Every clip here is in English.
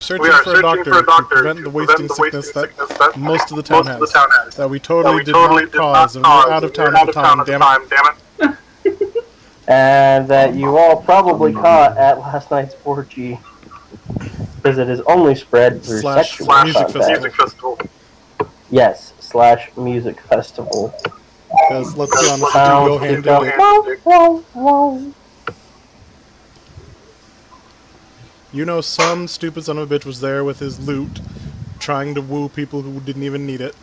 searching for a doctor to prevent the wasting sickness that most of the town has. That we totally did not cause, and we're out of town at the time, damn it. And that you all probably caught at last night's orgy. Because it is only spread through sexual contact. Music festival. Yes, / music festival. Because, let's be honest, you go hand in dick. You know some stupid son of a bitch was there with his lute, trying to woo people who didn't even need it.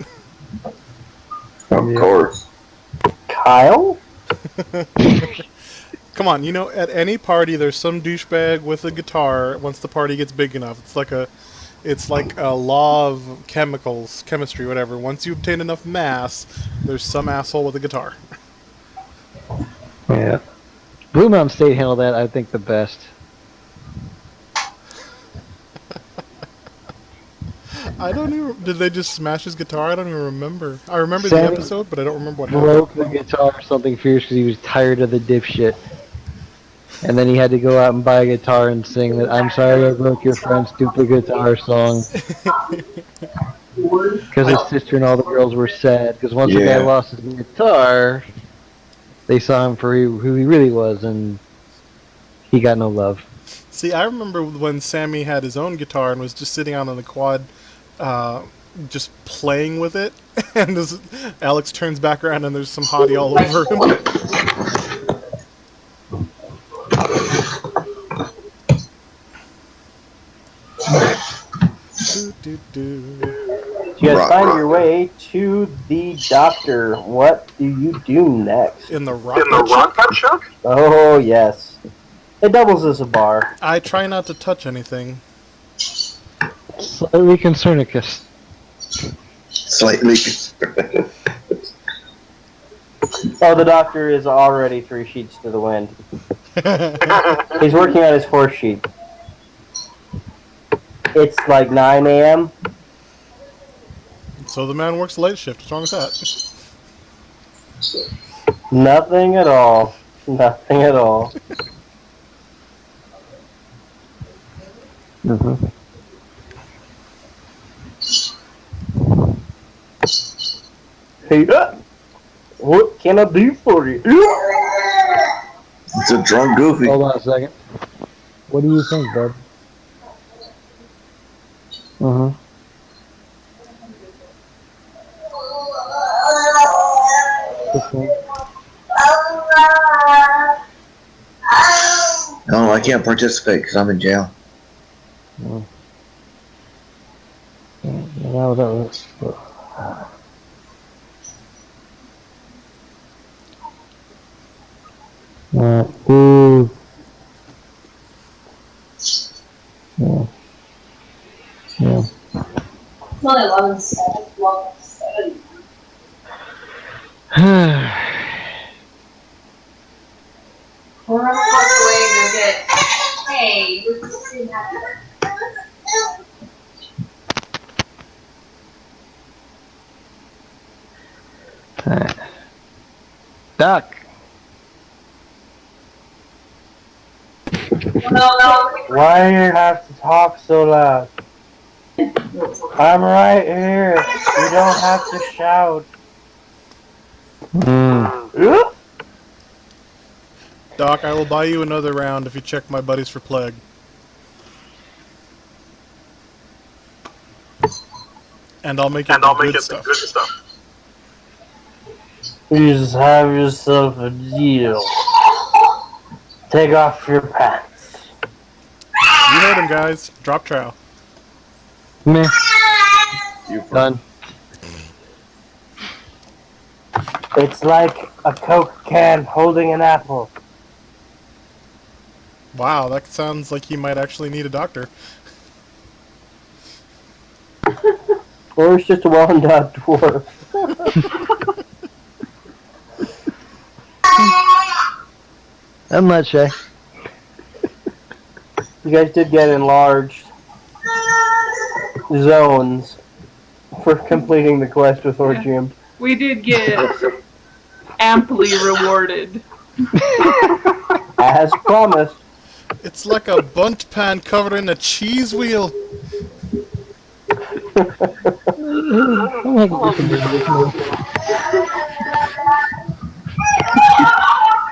Of course. Kyle? Come on, you know, at any party there's some douchebag with a guitar once the party gets big enough. It's like a law of chemistry, whatever. Once you obtain enough mass, there's some asshole with a guitar. Yeah. Blue Mountain State handled that, I think, the best. I don't even... Did they just smash his guitar? I don't even remember. I remember the episode, but I don't remember what happened. Broke the guitar or something fierce because he was tired of the dipshit. And then he had to go out and buy a guitar and sing that "I'm sorry I broke your friend's stupid guitar" song. Because his sister and all the girls were sad. Because once the guy lost his guitar, they saw him for who he really was, and he got no love. See, I remember when Sammy had his own guitar and was just sitting out on the quad, just playing with it, and Alex turns back around and there's some hottie all over him. You guys find your way to the doctor. What do you do next? In the rock truck? Oh, yes. It doubles as a bar. I try not to touch anything. Slightly concernicus. Slightly concerned. Oh, the doctor is already 3 sheets to the wind. He's working on his 4th sheet. It's like 9 a.m. So the man works late shift. What's wrong with that? Nothing at all. Nothing at all. Mm-hmm. Hey, what can I do for you? It's a drunk goofy. Hold on a second. What do you think, bud? Uh-huh. No, I can't participate because I'm in jail. Oh. Yeah, that was ooh. Yeah. Yeah. It's only 11:07. We're gonna walk away and go get. Hey, we're just sitting at Doc. No. Why do you have to talk so loud? I'm right here. You don't have to shout. Doc, I will buy you another round if you check my buddies for plague. And I'll make it the good stuff. You just have yourself a deal. Take off your pants. You heard him, guys. Drop trow. Meh. Done. It's like a Coke can holding an apple. Wow, that sounds like he might actually need a doctor. Or it's just a well-endowed dwarf. I'm not shy. You guys did get enlarged zones for completing the quest with Orgium. We did get amply rewarded. As promised. It's like a bunt pan covered in a cheese wheel. I'm like listen to this now.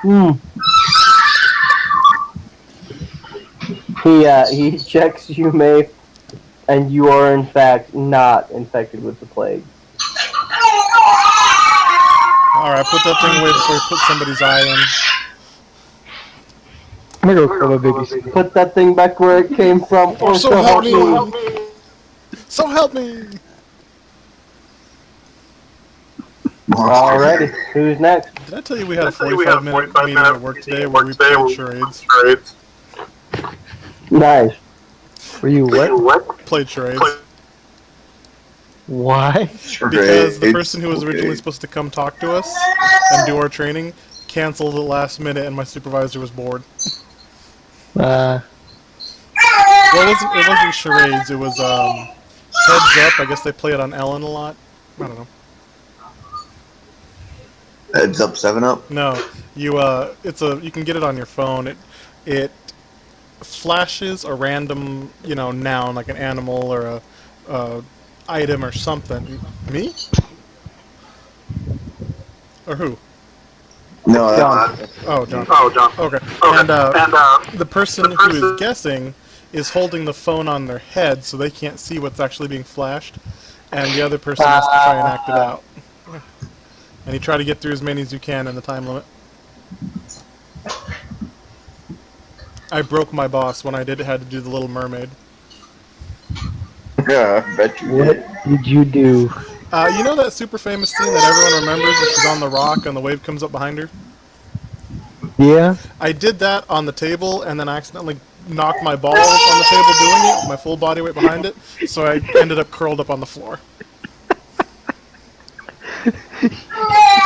Hmm. He checks you, Mafe, and you are in fact not infected with the plague. Alright, put that thing away before you put somebody's eye in. I'm gonna go kill a baby. Put that thing back where it came from, Or or so so help help me. me. So help me! Alrighty, who's next? Did I tell you we had a 45-minute meeting at work today where we played charades? Nice. Were you what? Played charades. Why? Because the person who was originally supposed to come talk to us and do our training canceled at the last minute and my supervisor was bored. Uh, Well, it wasn't charades, it was, Heads Up. I guess they play it on Ellen a lot. I don't know. Heads up, 7-Up. No, you you can get it on your phone. It flashes a random, noun like an animal or a item or something. Me? Or who? No, John. Oh, John. Okay. And the person who is guessing is holding the phone on their head so they can't see what's actually being flashed, and the other person has to try and act it out. And you try to get through as many as you can in the time limit. I broke my boss when I had to do the Little Mermaid. yeah, I bet you what did. did you do? You know that super famous scene that everyone remembers where she's on the rock and the wave comes up behind her? Yeah? I did that on the table and then I accidentally knocked my balls on the table doing it, my full body weight behind it, so I ended up curled up on the floor.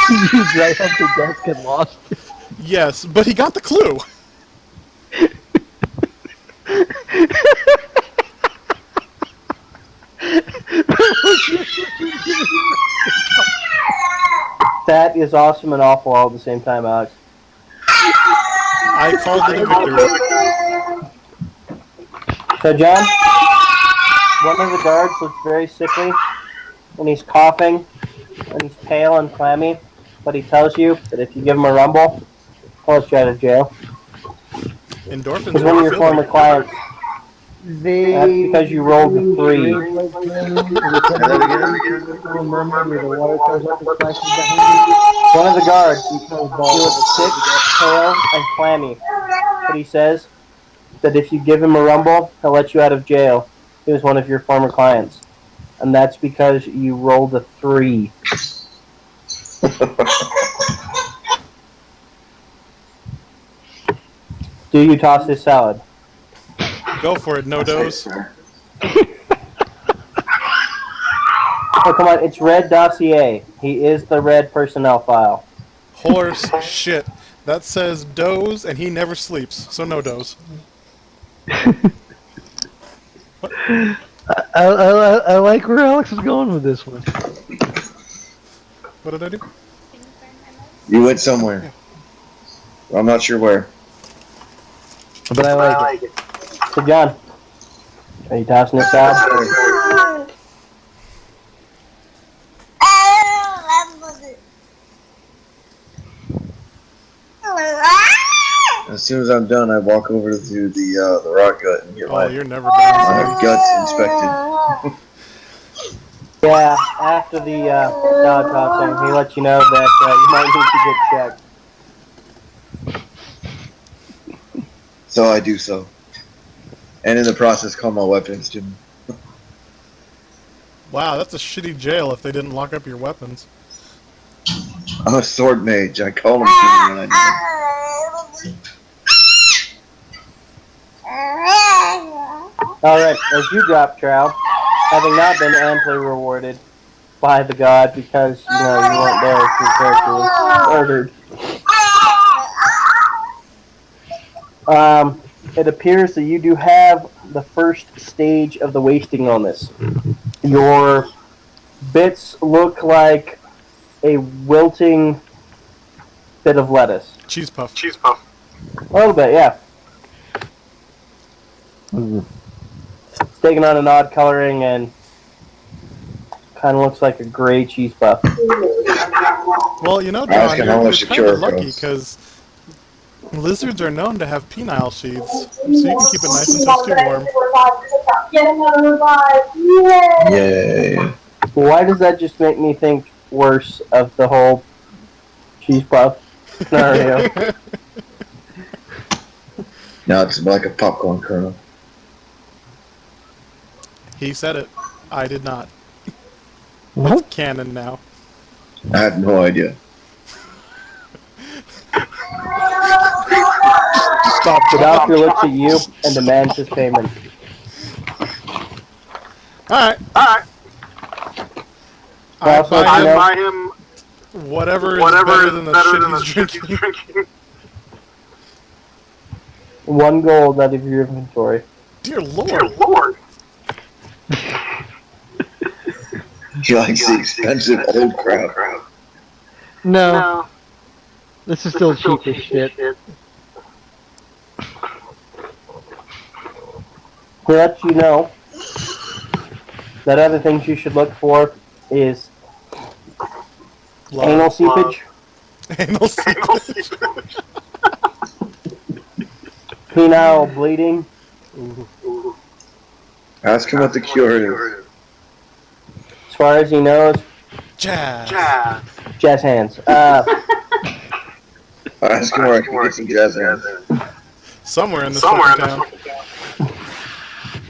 You right up the desk and lost it. Yes, but he got the clue. That is awesome and awful all at the same time, Alex. I called it a victory. So, John, one of the guards looks very sickly, and he's coughing, and he's pale and clammy, but he tells you that if you give him a rumble, he'll let you out of jail. Endorphins He's one of really your feel former good. clients. That's because you rolled a 3. One of the guards, he looks sick, pale, and clammy, but he says that if you give him a rumble, he'll let you out of jail. He was one of your former clients. And that's because you rolled a 3. Do you toss this salad? Go for it, no dose. Oh, come on, it's Red Dossier. He is the Red personnel file. Horse shit. That says doze and he never sleeps, so no doze. I like where Alex is going with this one. What did I do? You went somewhere. I'm not sure where. But I like it. So, John, are you tossing this salad? As soon as I'm done, I walk over to the rock gut and get Oh, my you're never done. guts inspected. Yeah, after the salad tossing, he lets you know that you might need to get checked. So I do so. And in the process, call my weapons to me. Wow, that's a shitty jail if they didn't lock up your weapons. I'm a sword mage. I call them to me when I need them. Alright, as you drop trow, having not been amply rewarded by the god because, you weren't there, your character was murdered. It appears that you do have the first stage of the wasting illness. Your bits look like a wilting bit of lettuce. Cheese puff. A little bit, yeah. It's taking on an odd coloring, and kind of looks like a gray cheese puff. Well, you know, Ask John, him how you're much the kind cure of lucky costs. because lizards are known to have penile sheaths, so you can keep it nice and toasty warm. Yay. Why does that just make me think worse of the whole cheese puff scenario? Now it's like a popcorn kernel. He said it. I did not. What? It's canon now. I had no idea. Stop The the doctor looks at you and demands his payment. Alright. I I also buy him buy him whatever is better than the shit he's drinking. 1 gold out of your inventory. Dear Lord. Lord. He likes the expensive old crap. No, this is still cheap as shit. To let you know that other things you should look for is anal seepage, Anal seepage. penile bleeding, Ask him what the cure is. as far as he knows, Jazz. jazz hands. Ask him where I can get some jazz hands. Somewhere in this fucking town.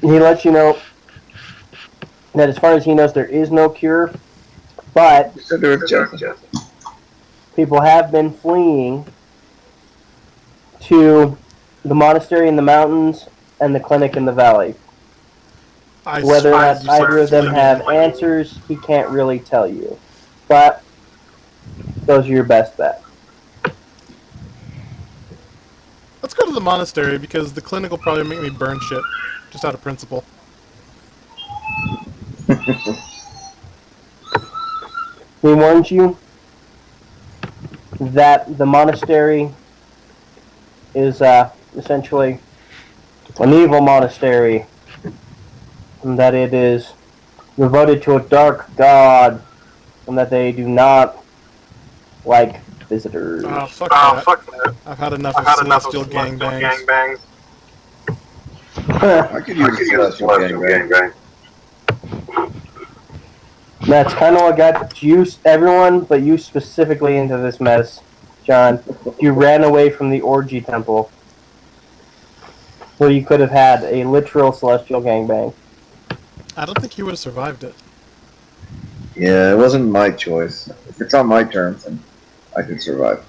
He lets you know that as far as he knows, there is no cure, but He said there was jazz hands. people have been fleeing to the monastery in the mountains and the clinic in the valley. Whether or not either of them have answers, he can't really tell you. But those are your best bet. Let's go to the monastery because the clinic will probably make me burn shit. Just out of principle. He warns you that the monastery is essentially an evil monastery, and that it is devoted to a dark god, and that they do not like visitors. Oh, fuck that. I've had enough of celestial gangbangs. I could use a celestial gangbang. That's kind of what got you, everyone, but you specifically into this mess, John. You ran away from the orgy temple, where you could have had a literal celestial gangbang. I don't think he would have survived it. Yeah, it wasn't my choice. If it's on my terms, then I can survive.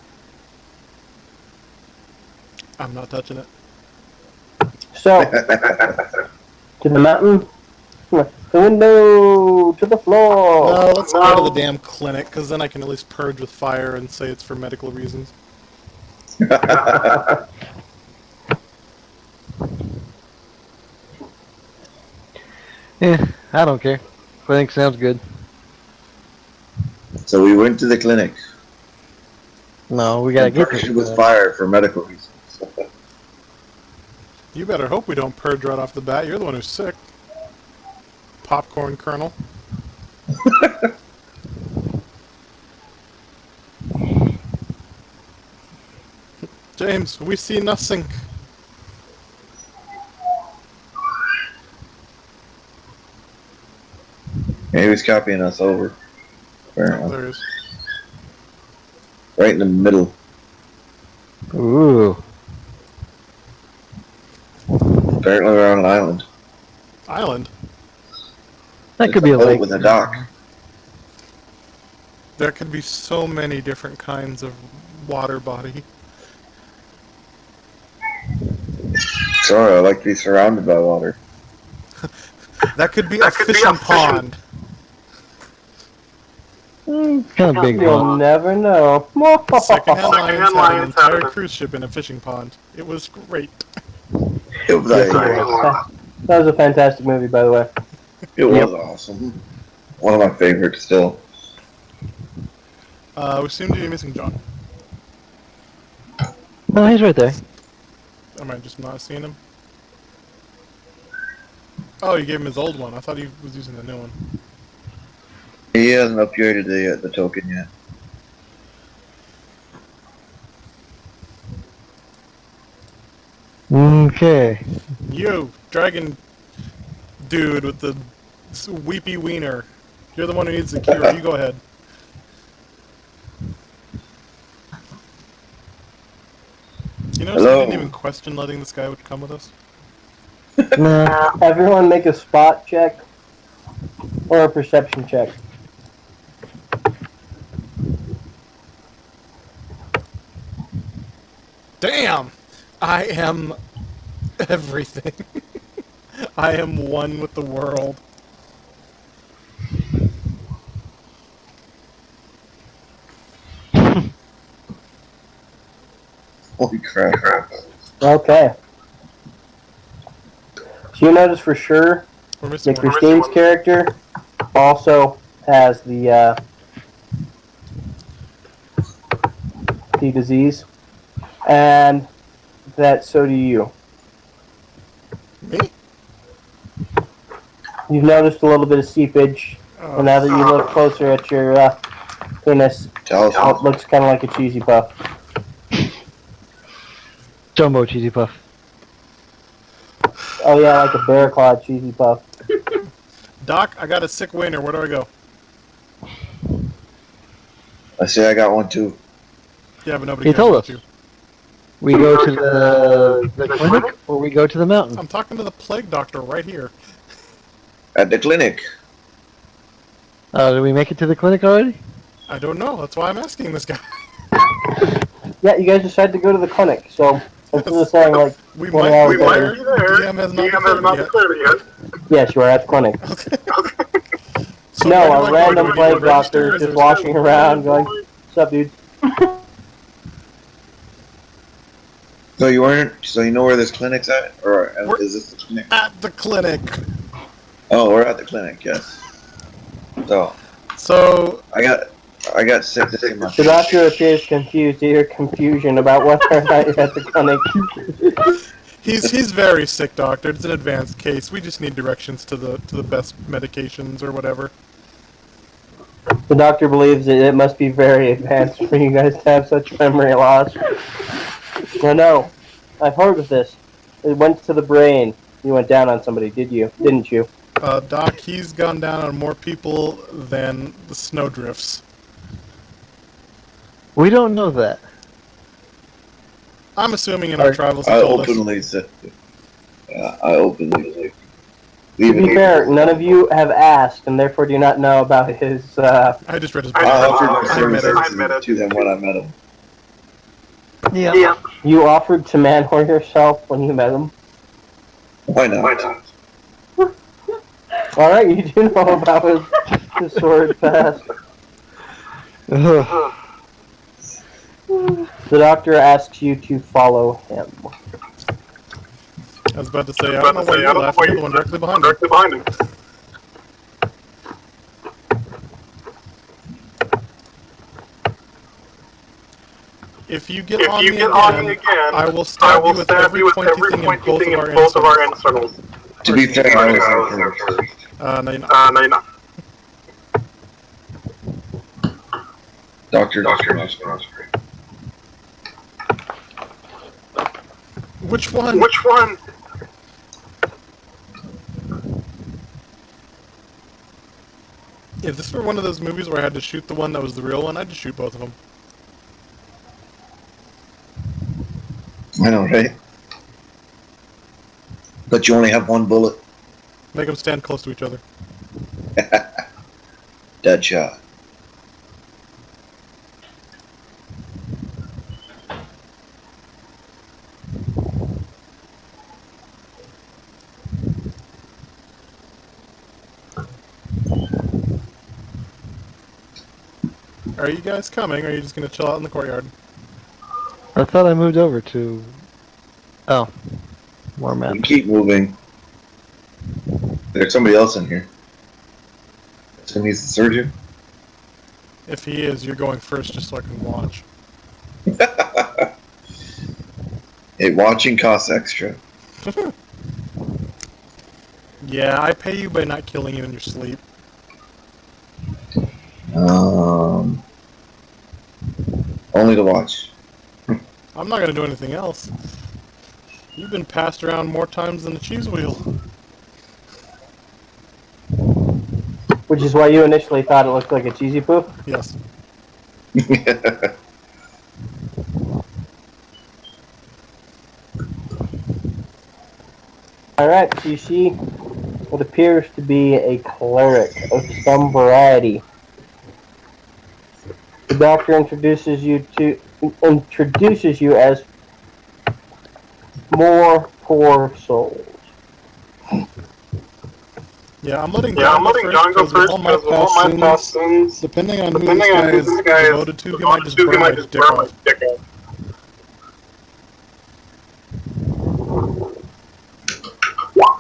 I'm not touching it. So, to the mountain, the window, to the floor. No, let's go to the damn clinic, because then I can at least purge with fire and say it's for medical reasons. Yeah, I don't care. Clinic sounds good. So we went to the clinic. No, we gotta get Purged this. with fire for medical reasons. You better hope we don't purge right off the bat. You're the one who's sick. Popcorn kernel. James, we see nothing. Maybe he's copying us over. Apparently. There is. Right in the middle. Ooh. Apparently we're on an island. Island. That could be a boat lake. with a dock. There could be so many different kinds of water body. Sorry, I like to be surrounded by water. That could be a fishing pond. Kind of big You'll one. never know. Secondhand Lions had an entire cruise ship in a fishing pond. It was great. It was, That was a fantastic movie, by the way. it was awesome. One of my favorites still. We seem to be missing John. No, he's right there. Am I just not seeing him? Oh, you gave him his old one. I thought he was using the new one. he hasn't upgraded the token yet. Okay. You, dragon dude with the weepy wiener. You're the one who needs the cure. You go ahead. You notice I Hello. didn't even question letting this guy come with us? Nah. Everyone make a spot check or a perception check. Damn! I am everything. I am one with the world. Holy crap. Okay. So you notice for sure We're missing that one. Kristine's character also has the disease, and that so do you. Me? You've noticed a little bit of seepage, and now that you look closer at your penis, Tell us. it looks kind of like a cheesy puff. Jumbo cheesy puff. Oh yeah, like a bear claw cheesy puff. Doc, I got a sick wiener. Where do I go? I say I got one too. Yeah, but nobody He cares told about us. you. We go to the clinic or we go to the mountain. I'm talking to the plague doctor right here. At the clinic. Did we make it to the clinic already? I don't know. That's why I'm asking this guy. Yeah, you guys decided to go to the clinic, so instead of saying like We 20 might hours be there. later, DM has not declared yet. yes, you are at the clinic. So No, where do a I go? random Do I need to plague register? doctor Is is just there walking around going, "What's up, dude?" So you weren't. So you know where this clinic's at, or We're- is this the clinic? At the clinic. Oh, we're at the clinic. Yes. So I got sick in my The doctor appears confused to your confusion about whether or not you're at the clinic. he's very sick, doctor. It's an advanced case. We just need directions to the best medications or whatever. The doctor believes that it must be very advanced for you guys to have such memory loss. No, I've heard of this. It went to the brain. You went down on somebody, didn't you? Doc, he's gone down on more people than the snowdrifts. We don't know that. I'm assuming in our travels he I told us. openly said. I openly. To be fair, none of you have asked, and therefore do not know about his. I just read his book. I offered my I met services him. to them when I met them. Yeah. You offered to manwhore yourself when you met him. Why not? All right, you do know about his sword past. Ugh. The doctor asks you to follow him. I was about to say, I don't know why you're laughing. You're the one directly behind him. If you get on me again, I will stab you with every pointy thing in both of our end circles. To be fair, I was there first. No, you're not. Doctor. Which one? If this were one of those movies where I had to shoot the one that was the real one, I'd just shoot both of them. I know, right? But you only have one bullet. Make them stand close to each other. Dead shot. Are you guys coming, or are you just gonna chill out in the courtyard? I thought I moved over to. Oh. More map. We keep moving. There's somebody else in here. Someone needs the surgeon. If he is, you're going first just so I can watch. Hey, watching costs extra. Yeah, I pay you by not killing you in your sleep. Um, only to watch. I'm not gonna do anything else. You've been passed around more times than a cheese wheel. Which is why you initially thought it looked like a cheesy poo? Yes. Alright, so you see what appears to be a cleric of some variety. The doctor introduces you as more poor souls. Yeah, I'm letting John go first because with all my past sins, depending on who this guy is devoted to, he might just burn my dick off.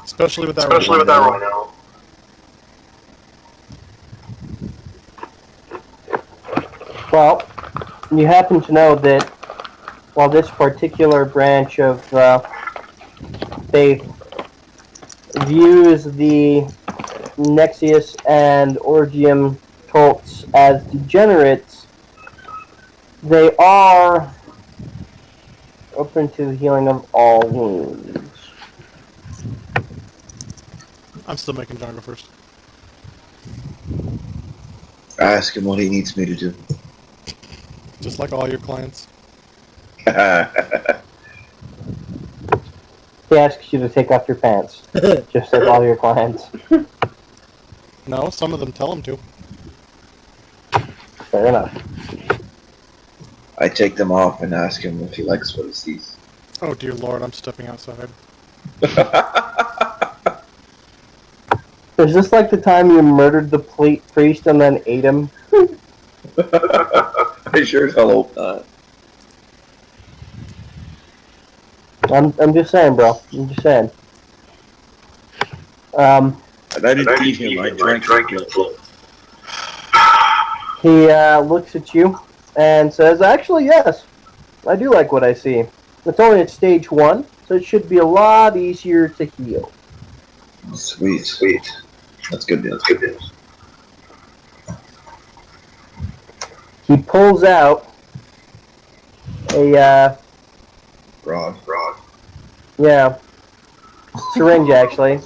Especially with that right now. Well, you happen to know that while this particular branch of faith views the Nexius and Orgium cults as degenerates, they are open to the healing of all wounds. I'm still making John go first. Ask him what he needs me to do. Just like all your clients. He asks you to take off your pants, just like all your clients. No, some of them tell him to. Fair enough. I take them off and ask him if he likes what he sees. Oh dear lord, I'm stepping outside. Is this like the time you murdered the priest and then ate him? I sure as hell hope not. I'm just saying, bro. I'm just saying. And I didn't eat him, I drank his blood. He looks at you and says, actually, yes, I do like what I see. It's only at stage 1, so it should be a lot easier to heal. Sweet, sweet. That's good news. That's good news. He pulls out a, Rod. yeah, syringe, actually,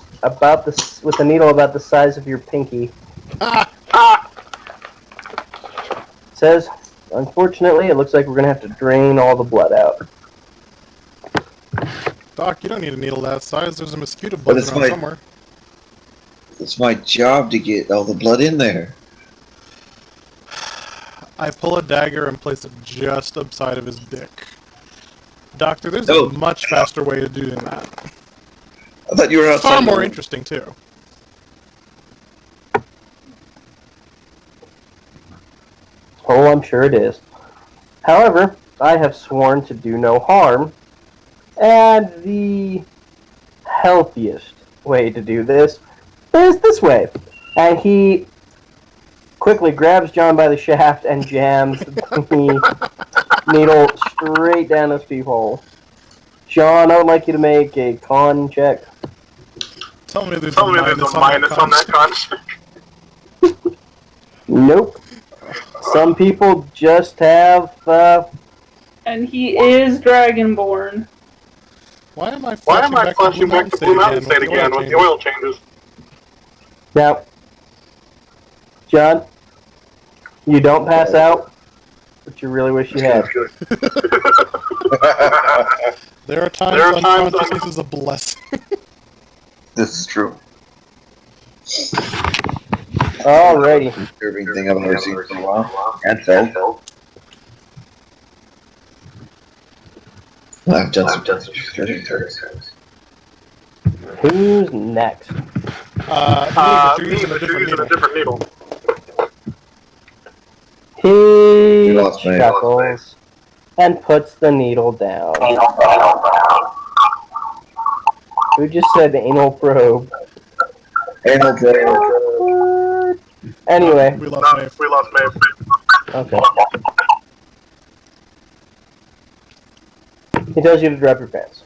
with a needle about the size of your pinky. Says, unfortunately, it looks like we're going to have to drain all the blood out. Doc, you don't need a needle that size. There's a mosquito buzzing around somewhere. It's my job to get all the blood in there. I pull a dagger and place it just upside of his dick. Doctor, there's a much faster way to do than that. I thought you were outside. Far more interesting, too. Oh, I'm sure it is. However, I have sworn to do no harm, and the healthiest way to do this is this way. And he quickly grabs John by the shaft and jams the needle straight down his peephole. John, I would like you to make a con check. Tell me there's a minus on that con check. Nope. Some people just have, And he is Dragonborn. Why am I flashing back to Blue Mountain State again with the oil changes? Now, John, you don't pass out, but you really wish you had. There are times unconsciousness is a blessing. This is true. Alrighty. Disturbing thing I've never seen for a while. And felt. I've done some treasure. Who's next? Me, but you're using a different needle. He lost me. chuckles and puts the needle down. Who just said anal probe? Anal probe. Anyway. We lost Mafe. Okay. He tells you to drop your pants.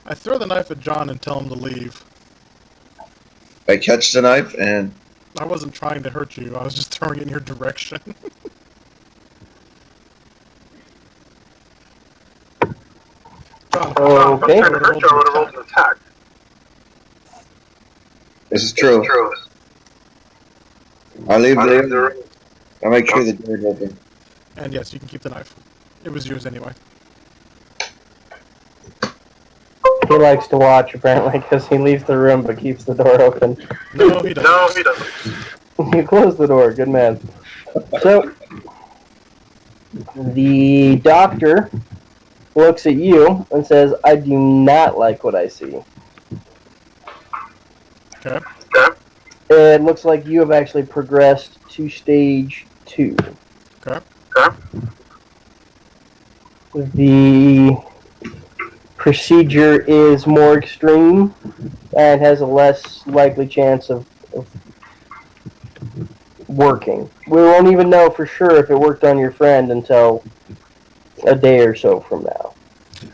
I throw the knife at John and tell him to leave. I catch the knife and I wasn't trying to hurt you. I was just throwing it in your direction. John, Okay. I would have rolled an attack. this is true. I leave the. I make sure the door is open. And yes, you can keep the knife. It was yours anyway. He likes to watch, apparently, because he leaves the room but keeps the door open. No, he doesn't. You close the door, good man. So, the doctor looks at you and says, I do not like what I see. Okay. It looks like you have actually progressed to stage 2. Okay. The procedure is more extreme and has a less likely chance of working. We won't even know for sure if it worked on your friend until a day or so from now.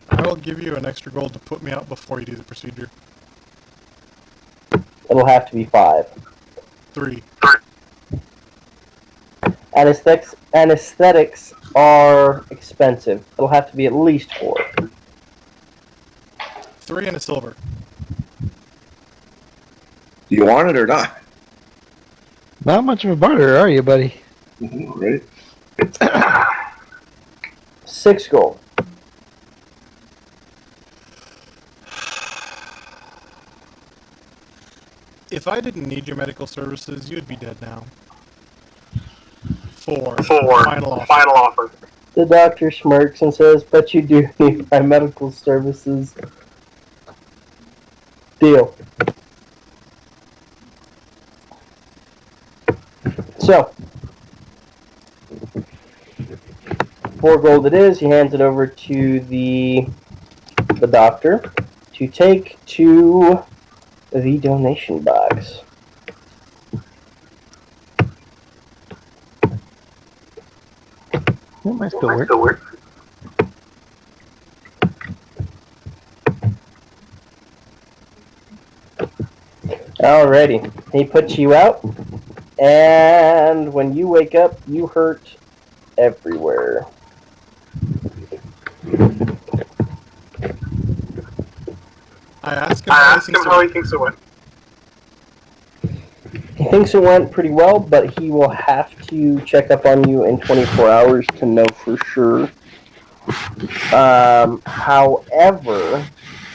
I will give you an extra gold to put me out before you do the procedure. It'll have to be 5. 3. Anesthetics are expensive. It'll have to be at least 4. 3 and a silver. Do you want it or not? Not much of a barter, are you, buddy? Right. 6 gold. If I didn't need your medical services, you'd be dead now. 4. Final offer. The doctor smirks and says, but you do need my medical services. Deal. So, 4 gold it is. He hands it over to the doctor to take to the donation box. That might still work. Alrighty. He puts you out, and when you wake up, you hurt everywhere. I asked him how he thinks it went. He thinks it went pretty well, but he will have to check up on you in 24 hours to know for sure. However,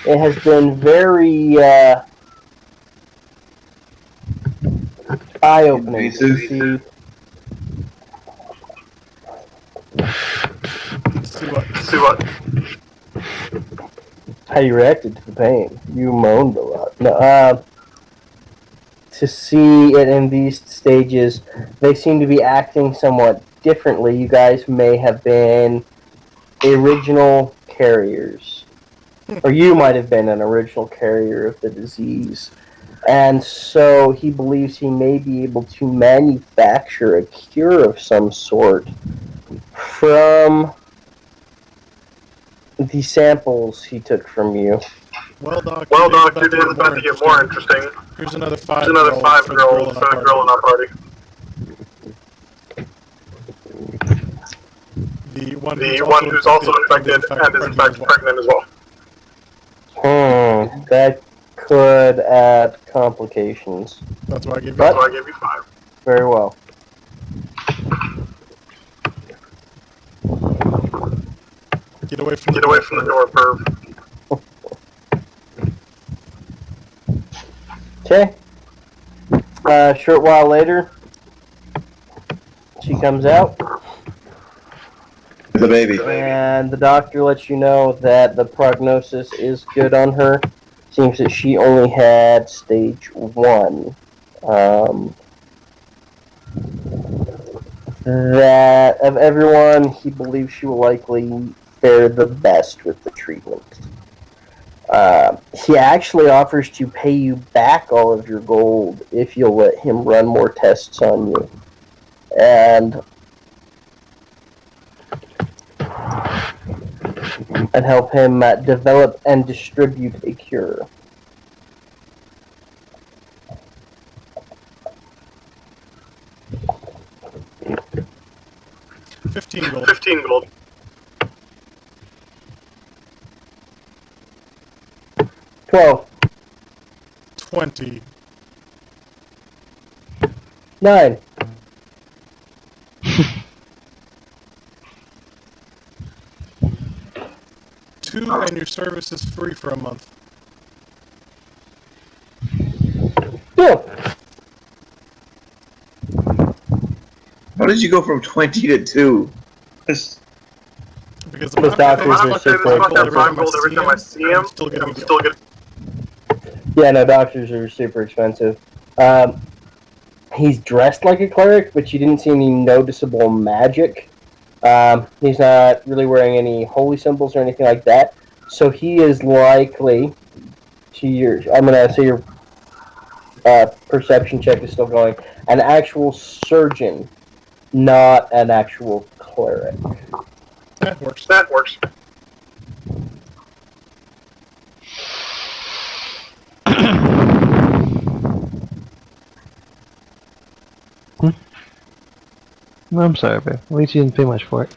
it has been very eye-opening to see. See what? How you reacted to the pain. You moaned a lot. No, to see it in these stages, they seem to be acting somewhat differently. You guys may have been original carriers. Or you might have been an original carrier of the disease. And so he believes he may be able to manufacture a cure of some sort from the samples he took from you. Well, Doc, your day is about to get more interesting. Here's another 5 girls for the girl in our party. The one who's also infected and is in fact pregnant as well. That could add complications. That's why I gave you 5. Very well. Get away from the door, perv. Okay. A short while later, she comes out. The baby. And the doctor lets you know that the prognosis is good on her. Seems that she only had stage 1. That of everyone, he believes she will likely fare the best with the treatment. He actually offers to pay you back all of your gold if you'll let him run more tests on you. And help him develop and distribute a cure. 15 gold. 15 gold. 12. 20. 9. Two, and your service is free for a month. Cool. How did you go from 20 to 2? Because Because doctors are super $5 gold every time I see him. I'm still getting I'm a deal. still getting. Yeah, no, doctors are super expensive. He's dressed like a cleric, but you didn't see any noticeable magic. He's not really wearing any holy symbols or anything like that. So he is likely to your. I'm gonna say your perception check is still going. An actual surgeon, not an actual cleric. That works. That works. No, I'm sorry, babe. At least you didn't pay much for it.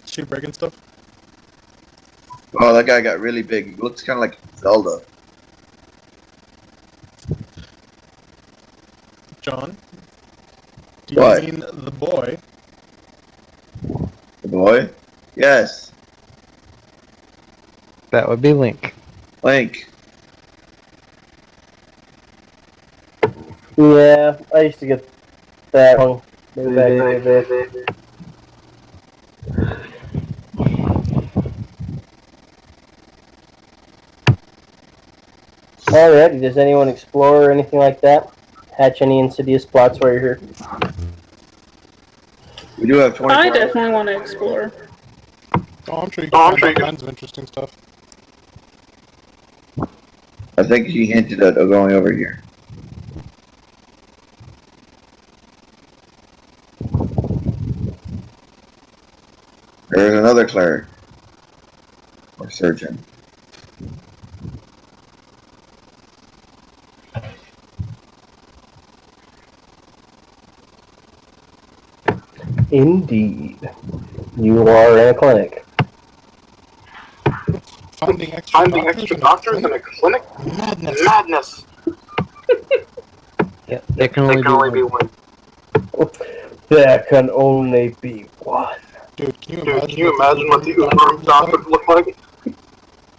She breaking stuff? Oh, that guy got really big. He looks kind of like Zelda. John? Do you What? mean the boy? The boy? Yes. That would be Link. Link. Yeah, I used to get that wrong. Way back in the day. Alrighty, does anyone explore or anything like that? Hatch any insidious plots while you're here? We do have 24 I hours. definitely want to explore. Oh, I'm sure you can find all kinds of interesting stuff. I think he hinted at going over here. There's another cleric. Or surgeon. Indeed. You are in a clinic. Finding extra doctors in a clinic? Madness. Yeah, there can There only can only be one. one. There can only be one. Dude, can Dude, can you imagine what the Uber doc would look like?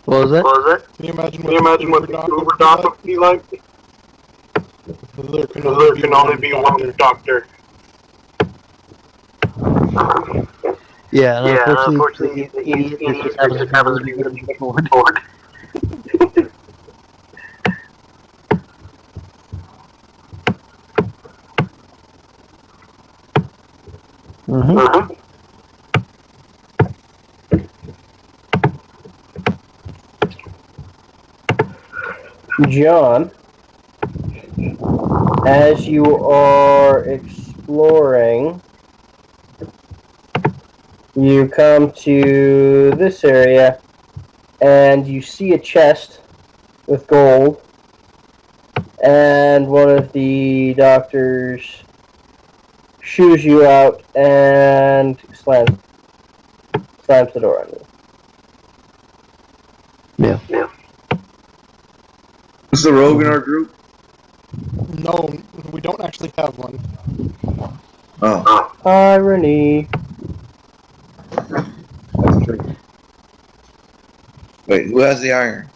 What was that? What was it? Can you imagine Can you imagine what the Uber doc would be like? There can There can only be one doctor. Yeah, and Yeah, unfortunately, the idiot idiot just happens to happens to be be really really bored. bored. Mm-hmm. John, as you are exploring, you come to this area and you see a chest with gold, and one of the doctors shoos you out and slams the door on you. Yeah. Yeah. Is the rogue in our group? No, we don't actually have one. Oh, Irony. that's true. Wait, who has the iron?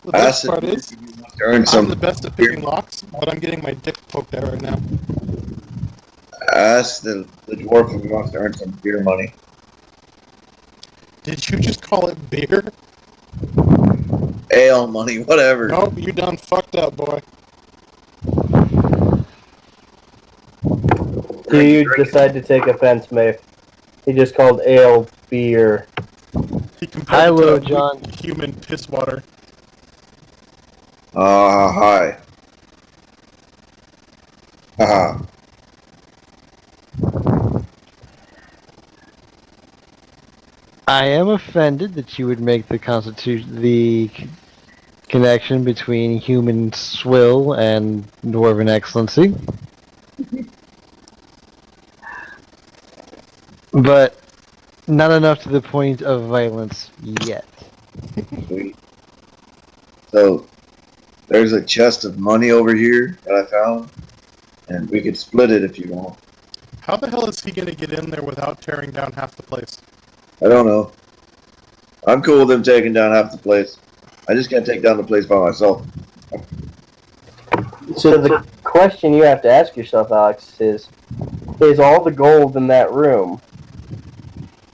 The best Acid. part is, Earn I'm some. the best at picking locks, but I'm getting my dick poked at right now. Ask the dwarf if he wants to earn some beer money. Did you just call it beer? Ale money, whatever. Nope, you done fucked up, boy. Do you decide to take offense, Mafe? He just called ale beer. He compared Hello, it to John. human piss water. Hi. Haha. I am offended that you would make the connection between human swill and dwarven excellency. But not enough to the point of violence yet. Sweet. So, there's a chest of money over here that I found, and we could split it if you want. How the hell is he gonna get in there without tearing down half the place? I don't know. I'm cool with them taking down half the place. I just can't take down the place by myself. So the question you have to ask yourself, Alex, is all the gold in that room,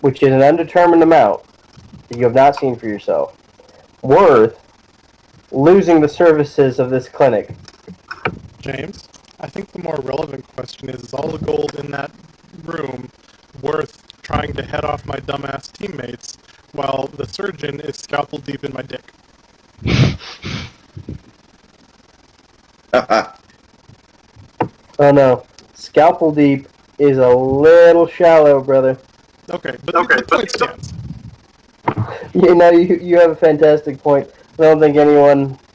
which is an undetermined amount that you have not seen for yourself, worth losing the services of this clinic? James, I think the more relevant question is all the gold in that room worth trying to head off my dumbass teammates while the surgeon is scalpel deep in my dick? Oh no, scalpel deep is a little shallow, brother. Okay, but the point stands. You know, you have a fantastic point. I don't think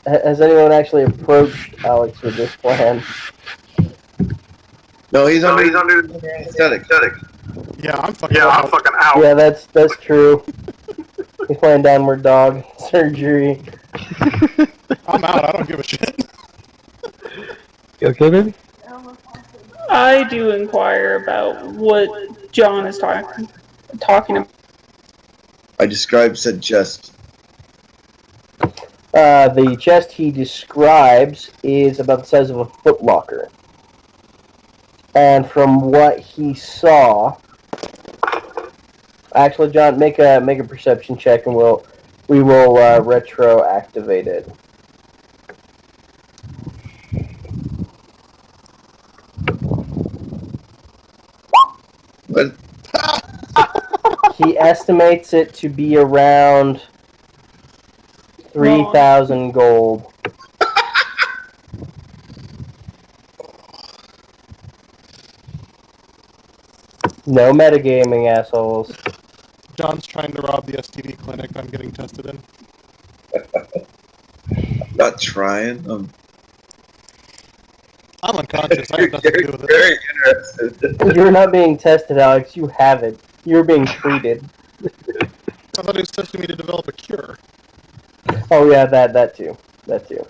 has anyone actually approached Alex with this plan. No, he's under anesthetic. Yeah, I'm fucking Yeah, I'm out. fucking out. Yeah, that's true. He's playing downward dog surgery. I'm out. I don't give a shit. You okay, baby? I do inquire about what John is talking about. I described said chest. The chest he describes is about the size of a footlocker. And from what he saw, actually, John, make a perception check, and we will retroactivate it. What? He estimates it to be around 3,000 gold. No metagaming, assholes. John's trying to rob the STD clinic I'm getting tested in. I'm not trying. I'm unconscious. I have nothing to do with it. Very interested. You're not being tested, Alex. You have it. You're being treated. I thought he was testing me to develop a cure. Oh yeah, that too. That too.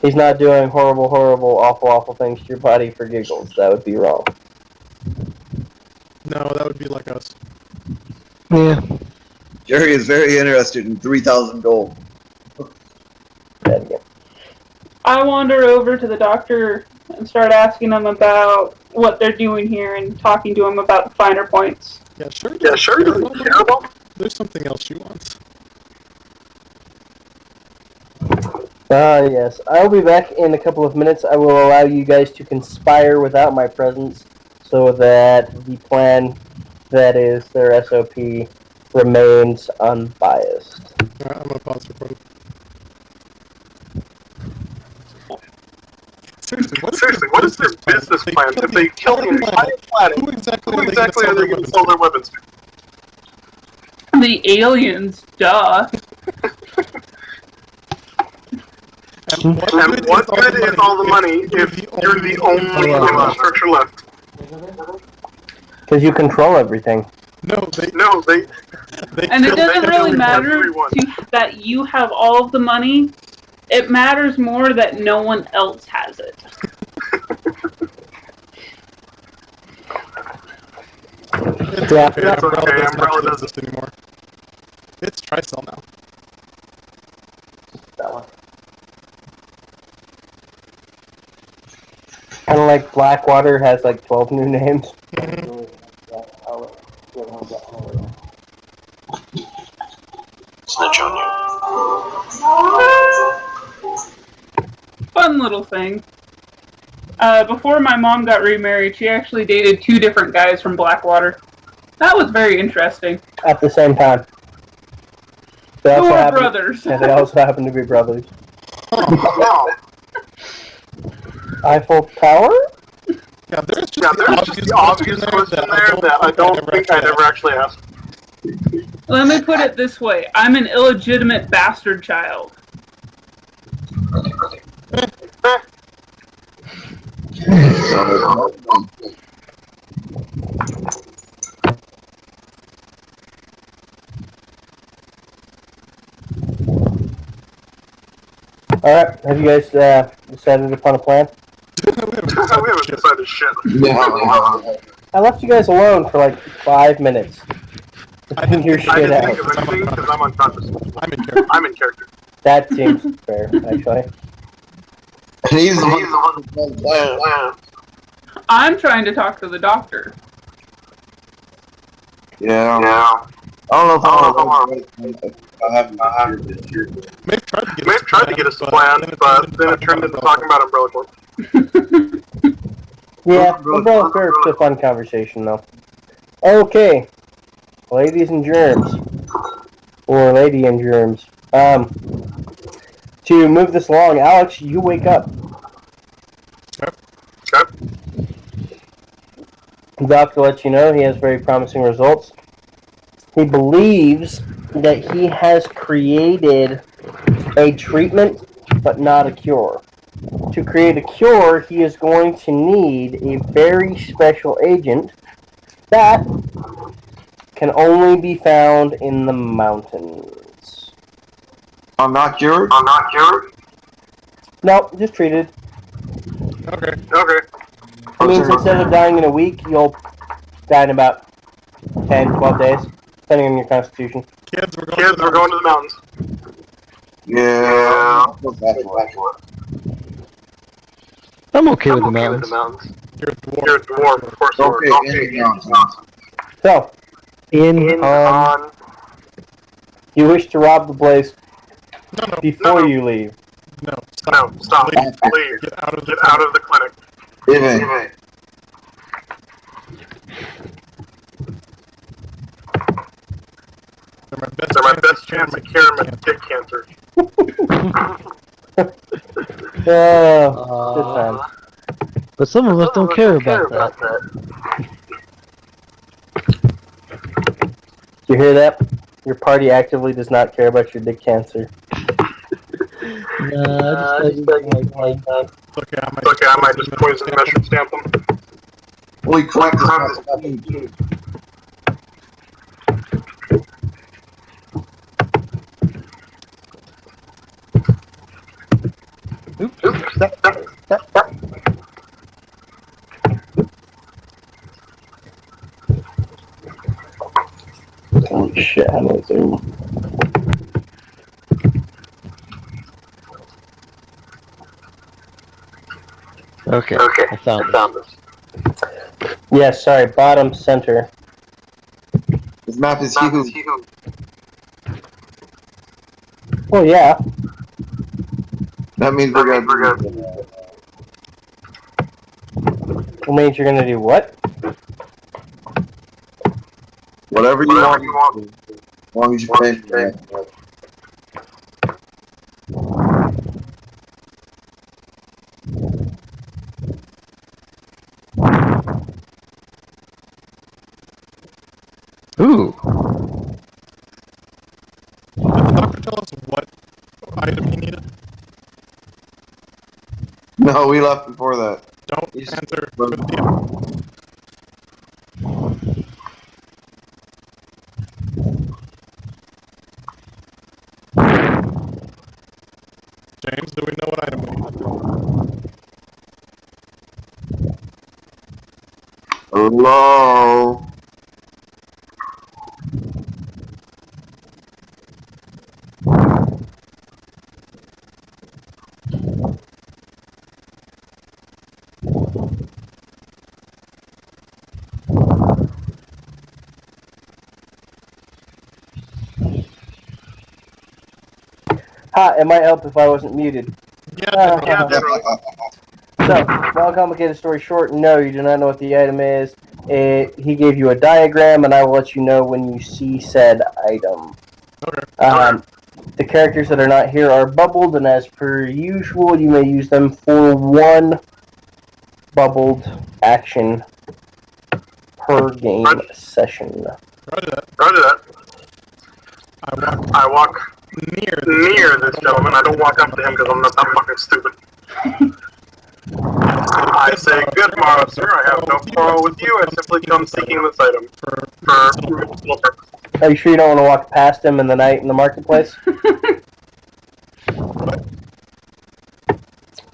He's not doing horrible, awful things to your body for giggles. That would be wrong. No, that would be like us. Yeah. Jerry is very interested in 3,000 gold. That again. I wander over to the doctor and start asking him about what they're doing here and talking to him about the finer points. Yeah, sure. Yeah, sure. Terrible. There's something else she wants. Yes. I'll be back in a couple of minutes. I will allow you guys to conspire without my presence so that the plan, that is their SOP, remains unbiased. Alright, I'm gonna pause recording. Seriously, What is their business plan? If they kill the entire planet, who exactly who are exactly are they going to sell their weapons to? The aliens, duh. And what And what good is all the money if you're the only infrastructure left? Because you control everything. No, They And it kill doesn't really matter everyone. that you have all of the money. It matters more that no one else has it. It's Yeah. okay, That's Umbrella okay, doesn't Umbrella actually doesn't. exist anymore. It's Tricell now. That one. Kind of like Blackwater has like 12 new names. Snitch on you. Fun little thing. Before my mom got remarried, she actually dated 2 different guys from Blackwater. That was very interesting. At the same time. They Who also are happen- brothers. Yeah, they also happen to be brothers. Wow. Eiffel Tower? Yeah, there's just Yeah, there's just the obvious question there that I don't think I'd ever actually asked. Let me put it this way. I'm an illegitimate bastard child. Alright, have you guys decided upon a plan? We haven't decided shit. I left you guys alone for like 5 minutes. I didn't Your think I shit didn't out. think of anything because I'm unconscious. I'm in character. That seems fair, actually. He's the one who plan. I'm trying to talk to the doctor. Yeah. I don't know if I have this year. Mafe tried to get us a plan, but then it turned into talking about Umbrella Corp. Yeah, Umbrella Corp's a fun conversation, though. Okay, ladies and germs. Or lady and germs. To move this along, Alex, you wake up. Okay. The doctor lets you know he has very promising results. He believes that he has created a treatment, but not a cure. To create a cure, he is going to need a very special agent that can only be found in the mountains. I'm not cured? No, just treated. Okay. It means instead of dying in a week, you'll die in about 10, 12 days, depending on your constitution. Kids, we're going to the mountains. Yeah. I'm okay with the mountains. You're a dwarf. You're a dwarf, of course. So, you wish to rob the place No. before you leave. No, stop. No, stop. Leave. Get out of the clinic. They're my best chance of curing my dick cancer. Good times. But some of us don't care about that. You hear that? Your party actively does not care about your dick cancer. Nah, I just like It's okay, I might just poison the mushroom stamp them. Holy crap, this Holy shit, I know Zoom. Okay, I found this. Yes, sorry, bottom center. This map is huge. Well, yeah. That means we're gonna It means you're gonna do what? whatever you want. As long as you pay for it. Ooh. Did the doctor tell us what item he needed? No, we left before that. Don't answer for the DM. James, do we know what item we need? Hello. Ha, it might help if I wasn't muted. Yeah, So, long complicated story short, no, you do not know what the item is. He gave you a diagram, and I will let you know when you see said item. Okay. The characters that are not here are bubbled, and as per usual, you may use them for one bubbled action per game session. Roger that. I walk near this gentleman. I don't walk up to him because I'm not that fucking stupid. I say, good morrow, sir. I have no quarrel with you. I simply come seeking this item for medicinal purpose. Are you sure you don't want to walk past him in the night in the marketplace?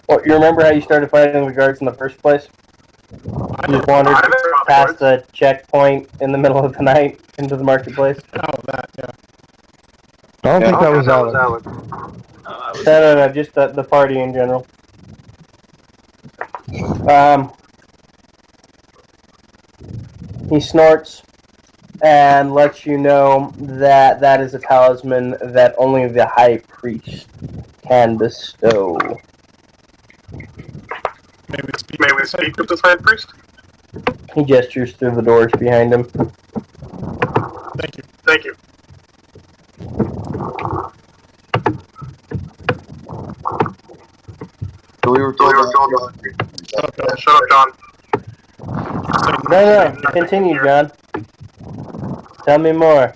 Well, you remember how you started fighting the guards in the first place? You just wandered past the checkpoint in the middle of the night into the marketplace? Oh, that, yeah. I don't think that was Alex. No, just the party in general. He snorts and lets you know that that is a talisman that only the high priest can bestow. May we speak with this high priest? He gestures through the doors behind him. Thank you. Thank you. So we were told Shut up, John. No, continue, John. Tell me more.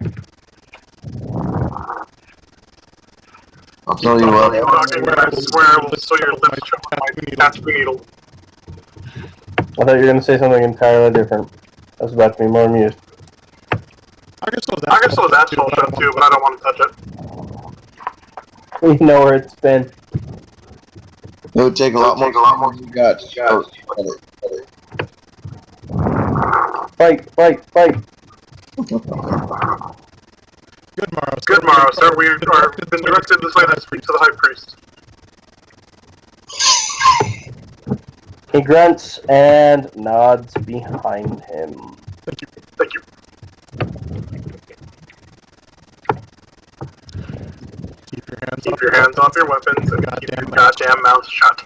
I'll tell you what. I swear I will sew your lips shut with my tattoo needle. I thought you were going to say something entirely different. I was about to be more amused. I can sew that soul shut too, but I don't want to touch it. You know where it's been. It would take a lot more than you got. Fight! Good morrow, sir. We are been directed this way to speak to the high priest. He grunts and nods behind him. Thank you. Keep your hands off your weapons and keep your goddamn mouth shut.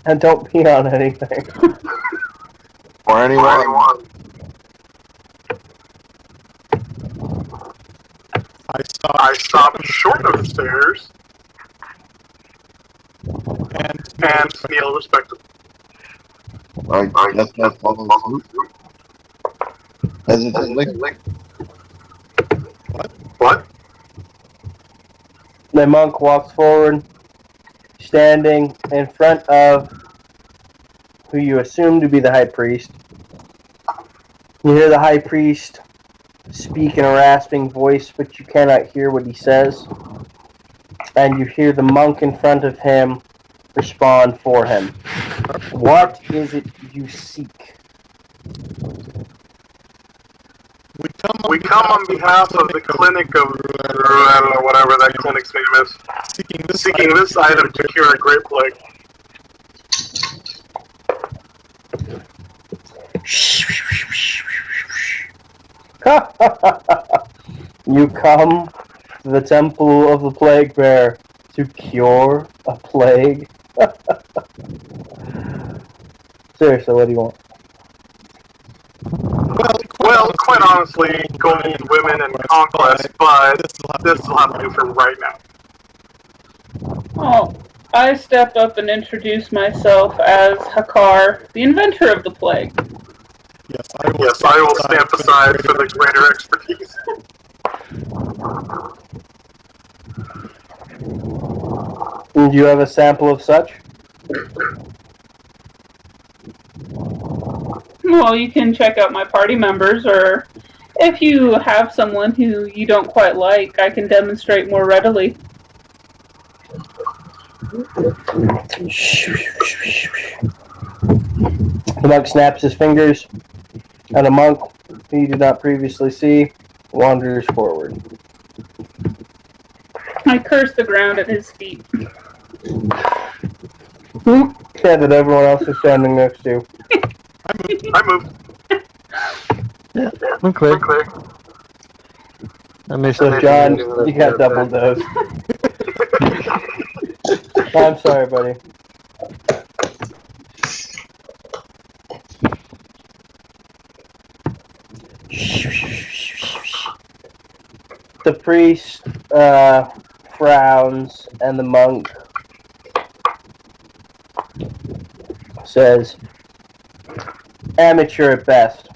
And don't pee on anything. Or anyone. I stop short of the stairs and kneel respectfully. That's not follow through. Hesitantly. What? The monk walks forward, standing in front of who you assume to be the high priest. You hear the high priest speak in a rasping voice, but you cannot hear what he says. And you hear the monk in front of him respond for him. What is it you seek? We come on behalf of the clinic of, I don't know, whatever that clinic's name is, seeking this item to cure a great plague. You come to the temple of the plague bear to cure a plague? Seriously, what do you want? Well, quite honestly, gold, women, and conquest, but this will have to do for right now. Oh, I step up and introduce myself as Hakar, the inventor of the plague. Yes, I will stand aside for the greater expertise. Do you have a sample of such? Well, you can check out my party members, or if you have someone who you don't quite like, I can demonstrate more readily. The monk snaps his fingers, and a monk who you did not previously see wanders forward. I curse the ground at his feet. Yeah, that everyone else is standing next to. I moved. Yeah, I'm clear. I missed So, it. John, you got double dose. I'm sorry, buddy. The priest frowns, and the monk says, "Amateur at best.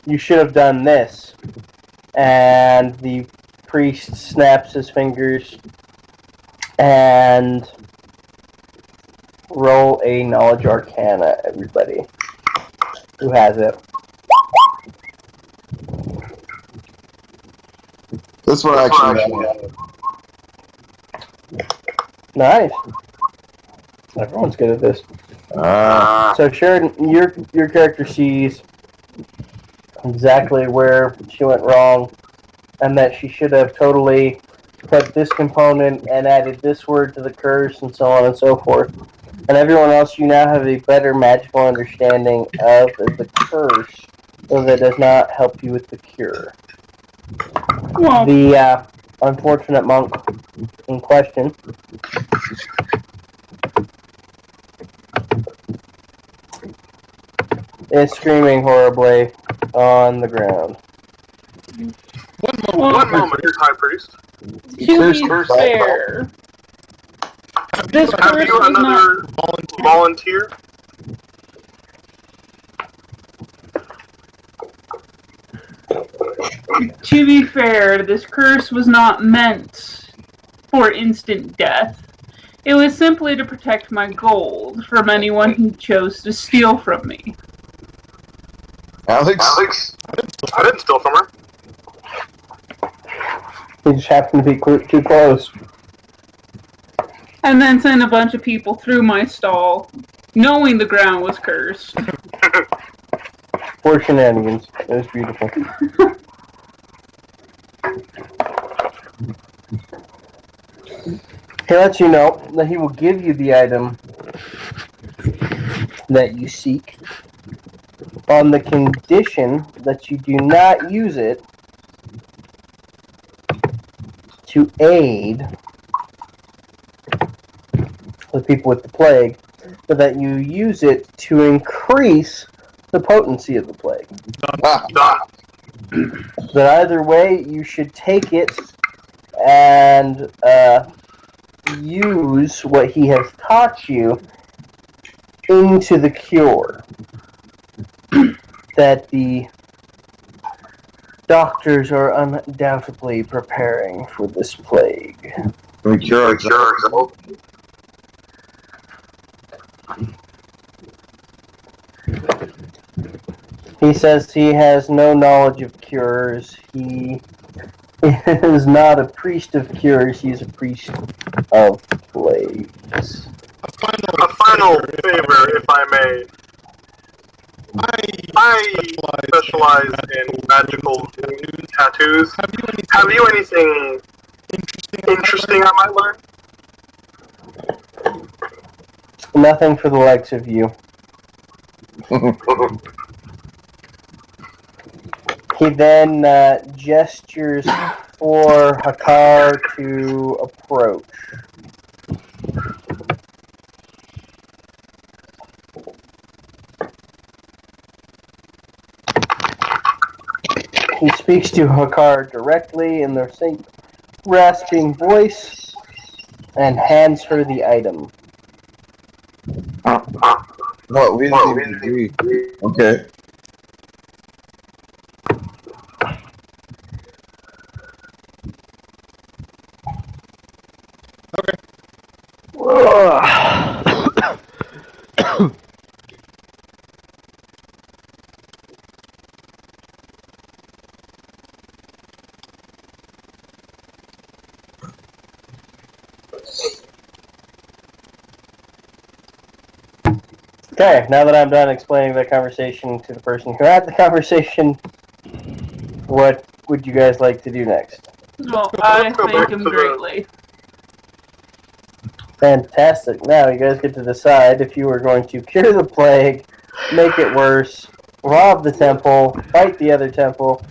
You should have done this And the priest snaps his fingers and roll a knowledge arcana, everybody. Who has it? This one actually. Nice. Everyone's good at this. So Sheridan, your character sees exactly where she went wrong, and that she should have totally put this component and added this word to the curse, and so on and so forth. And everyone else, you now have a better magical understanding of the curse, though that does not help you with the cure. Well, The unfortunate monk in question is screaming horribly on the ground. One moment, here's High Priest. to be fair, this Have curse you was not. another volunteer? To be fair, this curse was not meant for instant death. It was simply to protect my gold from anyone who chose to steal from me. Alex? I didn't steal from her. He just happened to be too close. And then sent a bunch of people through my stall, knowing the ground was cursed. For shenanigans. It was beautiful. He lets you know that he will give you the item that you seek on the condition that you do not use it to aid the people with the plague, but that you use it to increase the potency of the plague. That either way, you should take it and use what he has taught you into the cure that the doctors are undoubtedly preparing for this plague. We cure ourselves. He says he has no knowledge of cures. He is not a priest of cures. He is a priest of plagues. A final favor, if I may. I specialize in magical tattoos. Have you anything interesting I might learn? Nothing for the likes of you. He then gestures for Hakar to approach. He speaks to Hakar directly in the same rasping voice and hands her the item. What? We didn't even agree. Okay. Okay, now that I'm done explaining the conversation to the person who had the conversation, what would you guys like to do next? Well, I thank him greatly. Fantastic. Now you guys get to decide if you are going to cure the plague, make it worse, rob the temple, fight the other temple.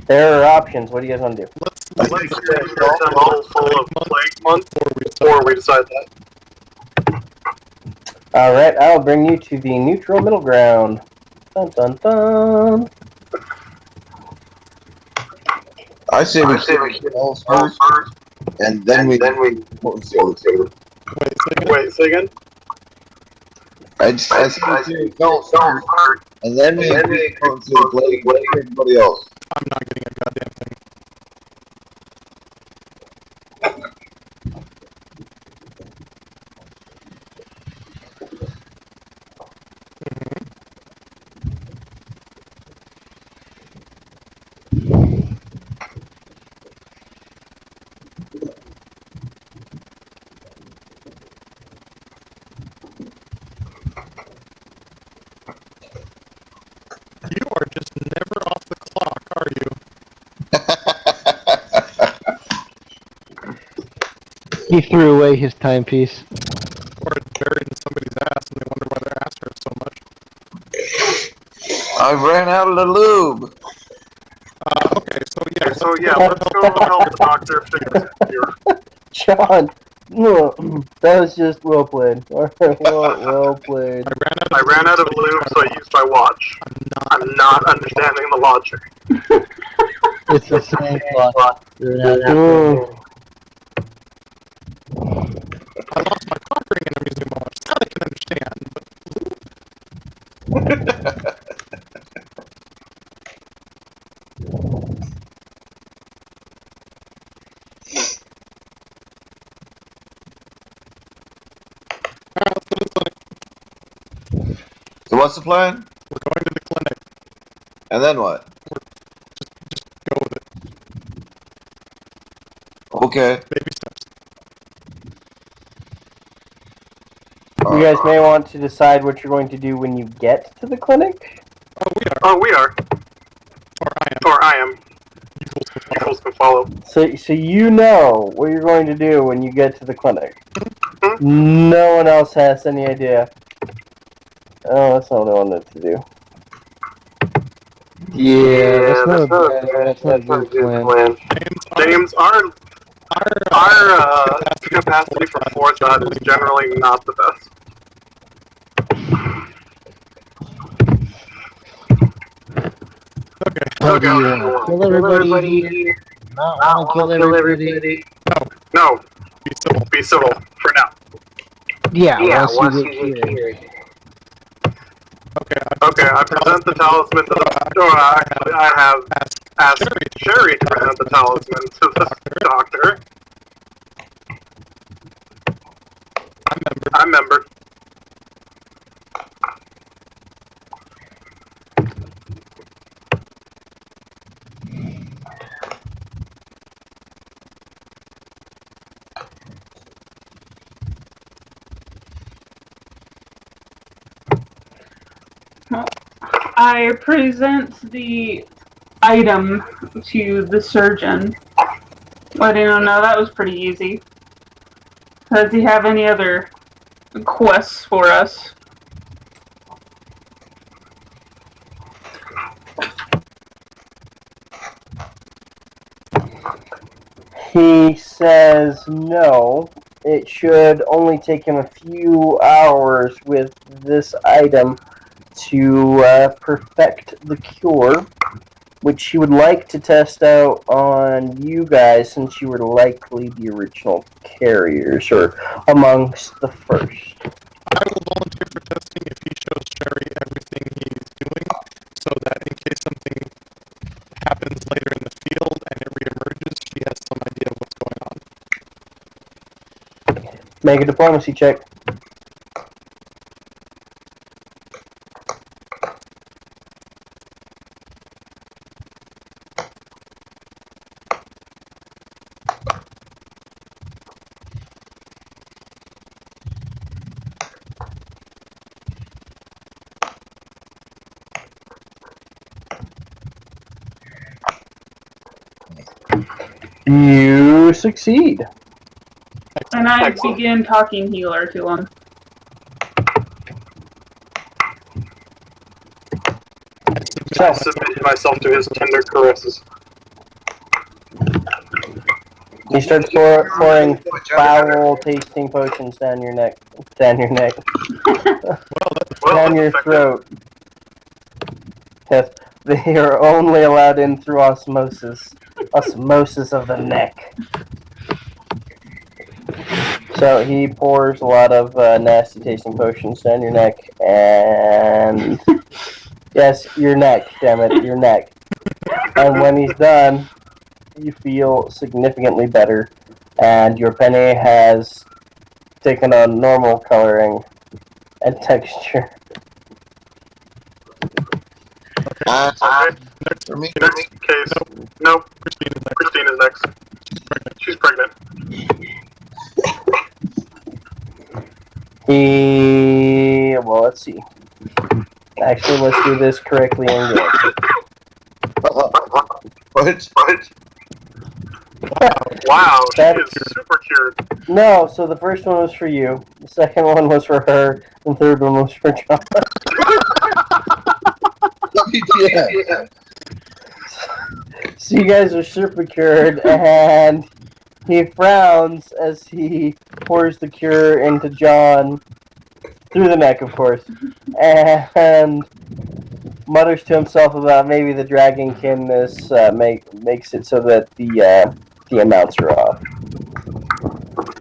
There are options. What do you guys want to do? Let's get a temple full of plague months before we decide that. Alright, I'll bring you to the neutral middle ground. Dun dun dun. I say we kill all first, and then we Wait, say again? I say we kill all first, and then we go to the plague with everybody else. I'm not getting a goddamn thing. You are just never off the clock, are you? He threw away his timepiece. Or it's buried in somebody's ass and they wonder why their ass hurts so much. I ran out of the lube. Okay, so yeah, Let's go help the doctor fix it here. John, no, that was just well played. well played. I ran out of lube, so I used my watch. I'm not understanding the logic. It's the same plot. I lost my conquering and amusing watch. That I can understand, but Alright, let's go to the clinic. So what's the plan? We're going to the clinic. And then what? Just go with it. Okay. Baby steps. You guys may want to decide what you're going to do when you get to the clinic. Oh, we are. Or I am. You You fools can follow. So you know what you're going to do when you get to the clinic. No one else has any idea. Oh, that's not what I wanted to do. Yeah, that's not a good plan. James, our capacity for forethought is generally not the best. Okay. Kill everybody here. Not kill everybody. No, Be civil. be civil for now. Yeah, once you get here. Okay. Okay, I present the talisman to the... actually, I have asked Sheri to present the talisman to the doctor. I'm member. I present the item to the surgeon, letting him know that was pretty easy. Does he have any other quests for us? He says no. It should only take him a few hours with this item to perfect the cure, which he would like to test out on you guys since you were likely the original carriers, or amongst the first. I will volunteer for testing if he shows Sheri everything he's doing, so that in case something happens later in the field and it reemerges, she has some idea of what's going on. Make a diplomacy check. You succeed. And I Excellent. begin talking healer to him. I submitted myself to his tender caresses. He starts pouring foul tasting potions down your neck. Down your neck. Down your throat. Yes, they are only allowed in through osmosis. Osmosis of the neck. So he pours a lot of nasty tasting potions down your neck, and yes, your neck, damn it, your neck. And when he's done, you feel significantly better, and your penny has taken on normal coloring and texture. Okay. For me? Next case. Nope. Kristine is next. She's pregnant. Well, let's see. Actually, let's do this correctly and good. What? Wow, she That- is super cured. No, so the first one was for you, the second one was for her, and the third one was for John. Yeah. So you guys are super cured, and he frowns as he pours the cure into John, through the neck, of course, and mutters to himself about maybe the dragonkinness makes it so that the amounts are off.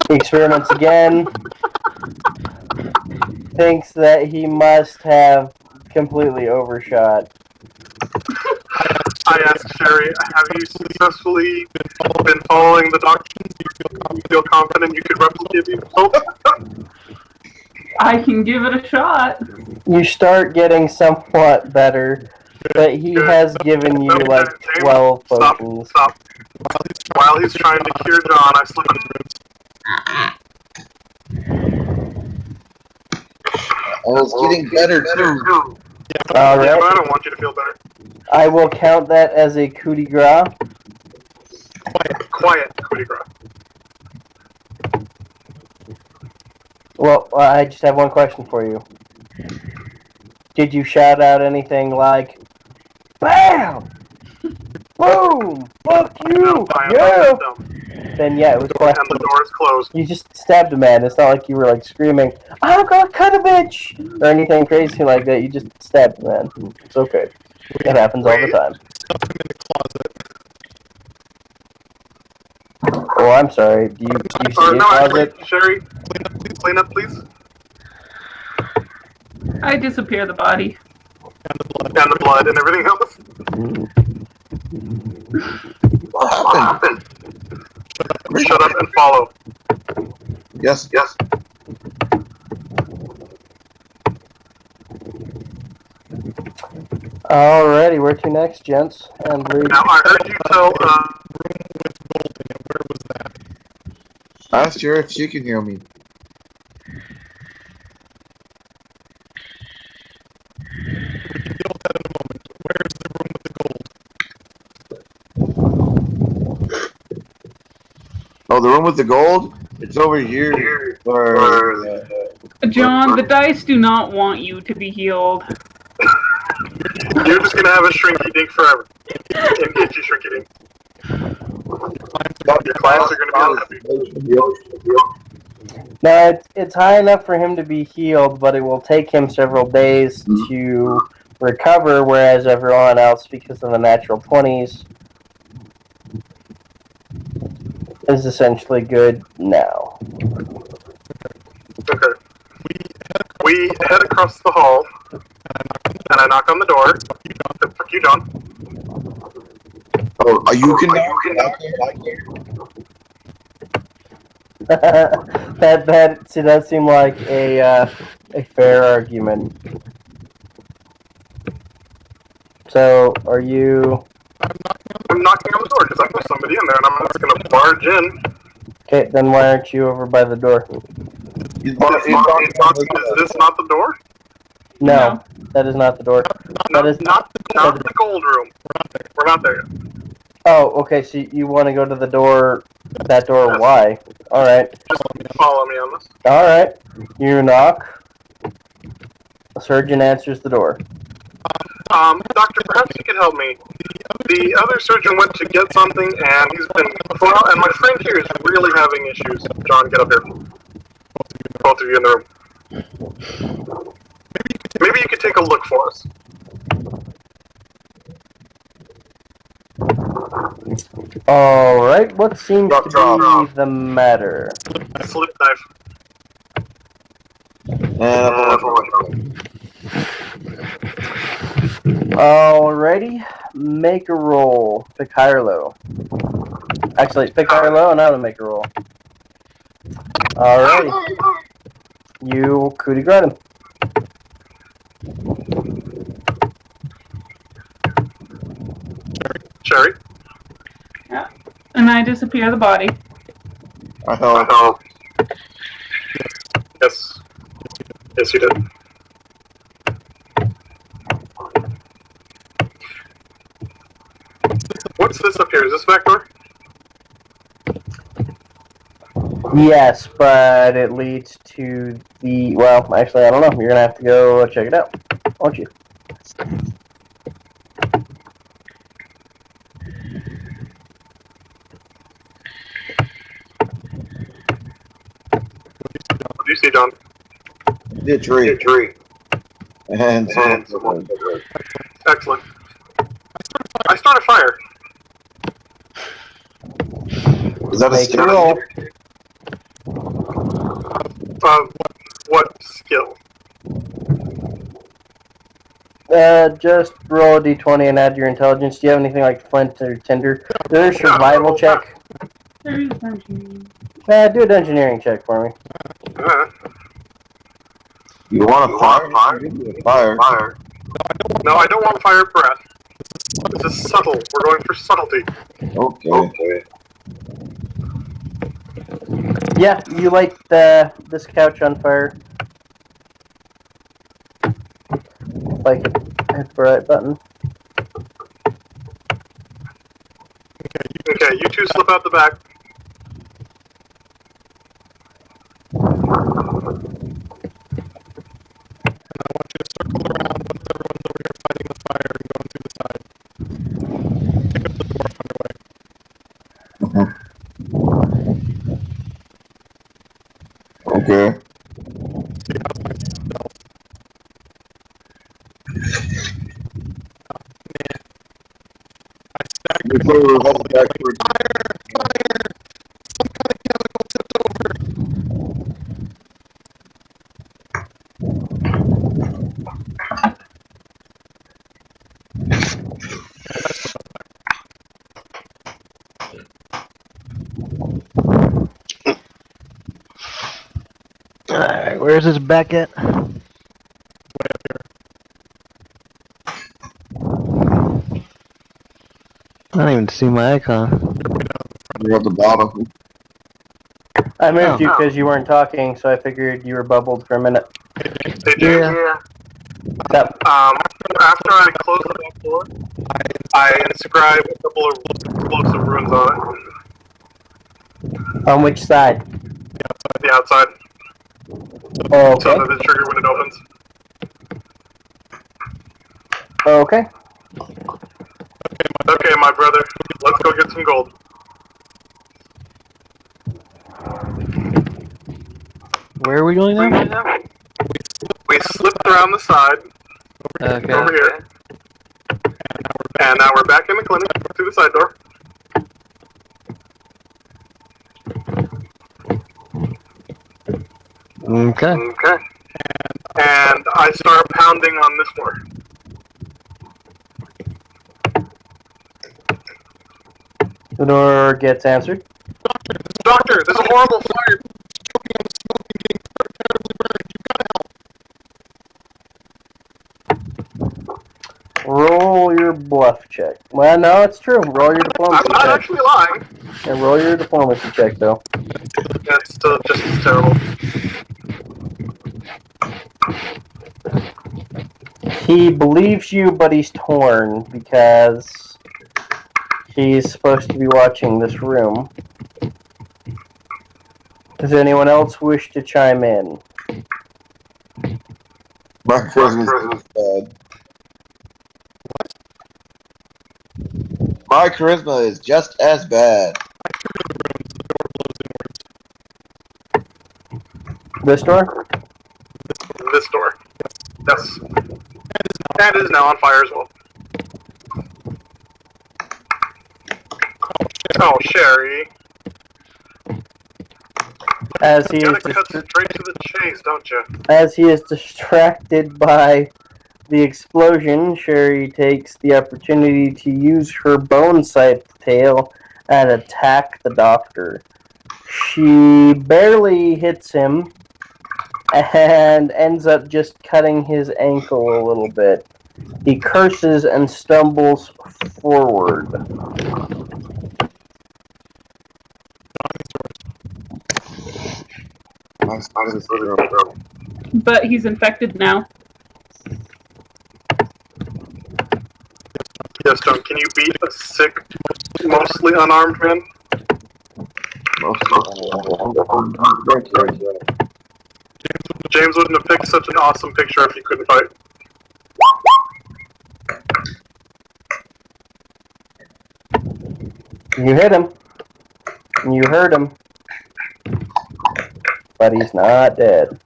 He experiments again, thinks that he must have completely overshot. I asked Sheri, have you successfully been following the doctrines? Do you feel confident you could replicate these results? I can give it a shot. You start getting somewhat better, but he has given you like 12 potions. Stop. While he's trying to cure John, I slip I was getting better too. Yeah, Alright. but I don't want you to feel better. I will count that as a coup de grace. Quiet, coup de grace. Well, I just have one question for you. Did you shout out anything like, BAM! Boom! Fuck you! Yeah! Then yeah, it was quiet. And the door is closed. You just stabbed a man. It's not like you were like screaming, I'm gonna cut a bitch! Or anything crazy like that. You just stabbed a man. It's okay. It happens all the time. Stuff him in the closet. Oh, I'm sorry. Do you see a No, actually, closet? Sheri, clean up, please. I disappear the body. And the blood and everything else. What happened? Shut up and follow. Yes. Alrighty, where to next, gents? And ladies? Now, I heard you tell, Where was that? Ask her if she can hear me. We can deal with that in a moment. Where's the room with the gold? Oh, the room with the gold? It's over here. Where, John, the dice do not want you to be healed. you're just gonna have a shrinky dink forever. An itchy shrinky dink. Your clients are gonna be unhappy. No, it's high enough for him to be healed, but it will take him several days to recover, whereas everyone else, because of the natural 20s, is essentially good now. Okay. We head across the hall, and I knock on the door. Fuck you, John. oh, you can that seemed like a fair argument. So, are you... I'm knocking on the door because I know somebody in there, and I'm just gonna barge in. Okay, then why aren't you over by the door? Is this not the door? No, that is not the door. No, That is not the gold room. We're not there yet. Oh, okay, so you want to go to the door, that door, Yes. why? Alright, Just follow me on this. alright. You knock. The surgeon answers the door. Doctor, perhaps you could help me. The other surgeon went to get something, and he's been... Well, and my friend here is really having issues. John, get up here. Both of you in the room. Maybe you could take a look for us. Alright, what seems to be the matter? Slip knife. Alrighty, make a roll. Pick high or low. Actually, pick high or low, and I'm gonna make a roll. Alrighty. You coup de grace him. Sheri? And I disappear the body. Oh, Yes. Yes, you did. What's this up here? Is this back door? Yes, but it leads to the... Well, actually, I don't know. You're gonna have to go check it out, won't you? What do you see, John? the tree. And Excellent. I start a fire. is that a Make a skill? roll. What skill? Just roll a d20 and add your intelligence. Do you have anything like flint or tinder? There's a survival check. There is engineering. Do a engineering check for me. You want a fire? Fire. No, I don't want fire breath. This is subtle. We're going for subtlety. Okay. Yeah, you light this couch on fire. Like it. Hit the right button. Okay, you two slip out the back. I want you to circle around once everyone's over here fighting the fire and going through the side. Pick up the dwarf on your way. Okay. See, how's my stealth? I staggered Before we all walk the way, like, backwards. fire! Some kind of chemical tipped over! Alright, where's this back at? Way up here. I don't even see my icon. You're way down in the front. You're at the bottom. I moved Oh. you because you weren't talking, so I figured you were bubbled for a minute. They do. Yeah. Yep. After I close the back door, I inscribe a couple of explosive runes on it. On which side? The outside, Oh, so okay. that the trigger when it opens. Okay. Okay, my brother, let's go get some gold. Where are we going now? We slipped around the side Okay. over here, and now we're back in the clinic through the side door. Okay. Okay. And I start pounding on this door. The door gets answered. Doctor, there's a horrible fire. Choking on the smoke and getting terribly burned. You gotta help. Roll your bluff check. Well, no, it's true. Roll your diplomacy I'm not check. actually lying. And roll your diplomacy check, though. That's still just as terrible. He believes you, but he's torn because he's supposed to be watching this room. Does anyone else wish to chime in? My charisma is bad. My charisma is just as bad. I trigger the runes. The door blows inwards. This door? This door. Yes. And it is now on fire as well. Oh, Sheri. As he You is gotta cut straight to the chase, don't you? as he is distracted by the explosion, Sheri takes the opportunity to use her bone scythe tail and attack the doctor. She barely hits him and ends up just cutting his ankle a little bit. He curses and stumbles forward. But he's infected now. Yes, John, can you beat a sick, mostly unarmed man? James wouldn't have picked such an awesome picture if he couldn't fight. You hit him. You hurt him. But he's not dead.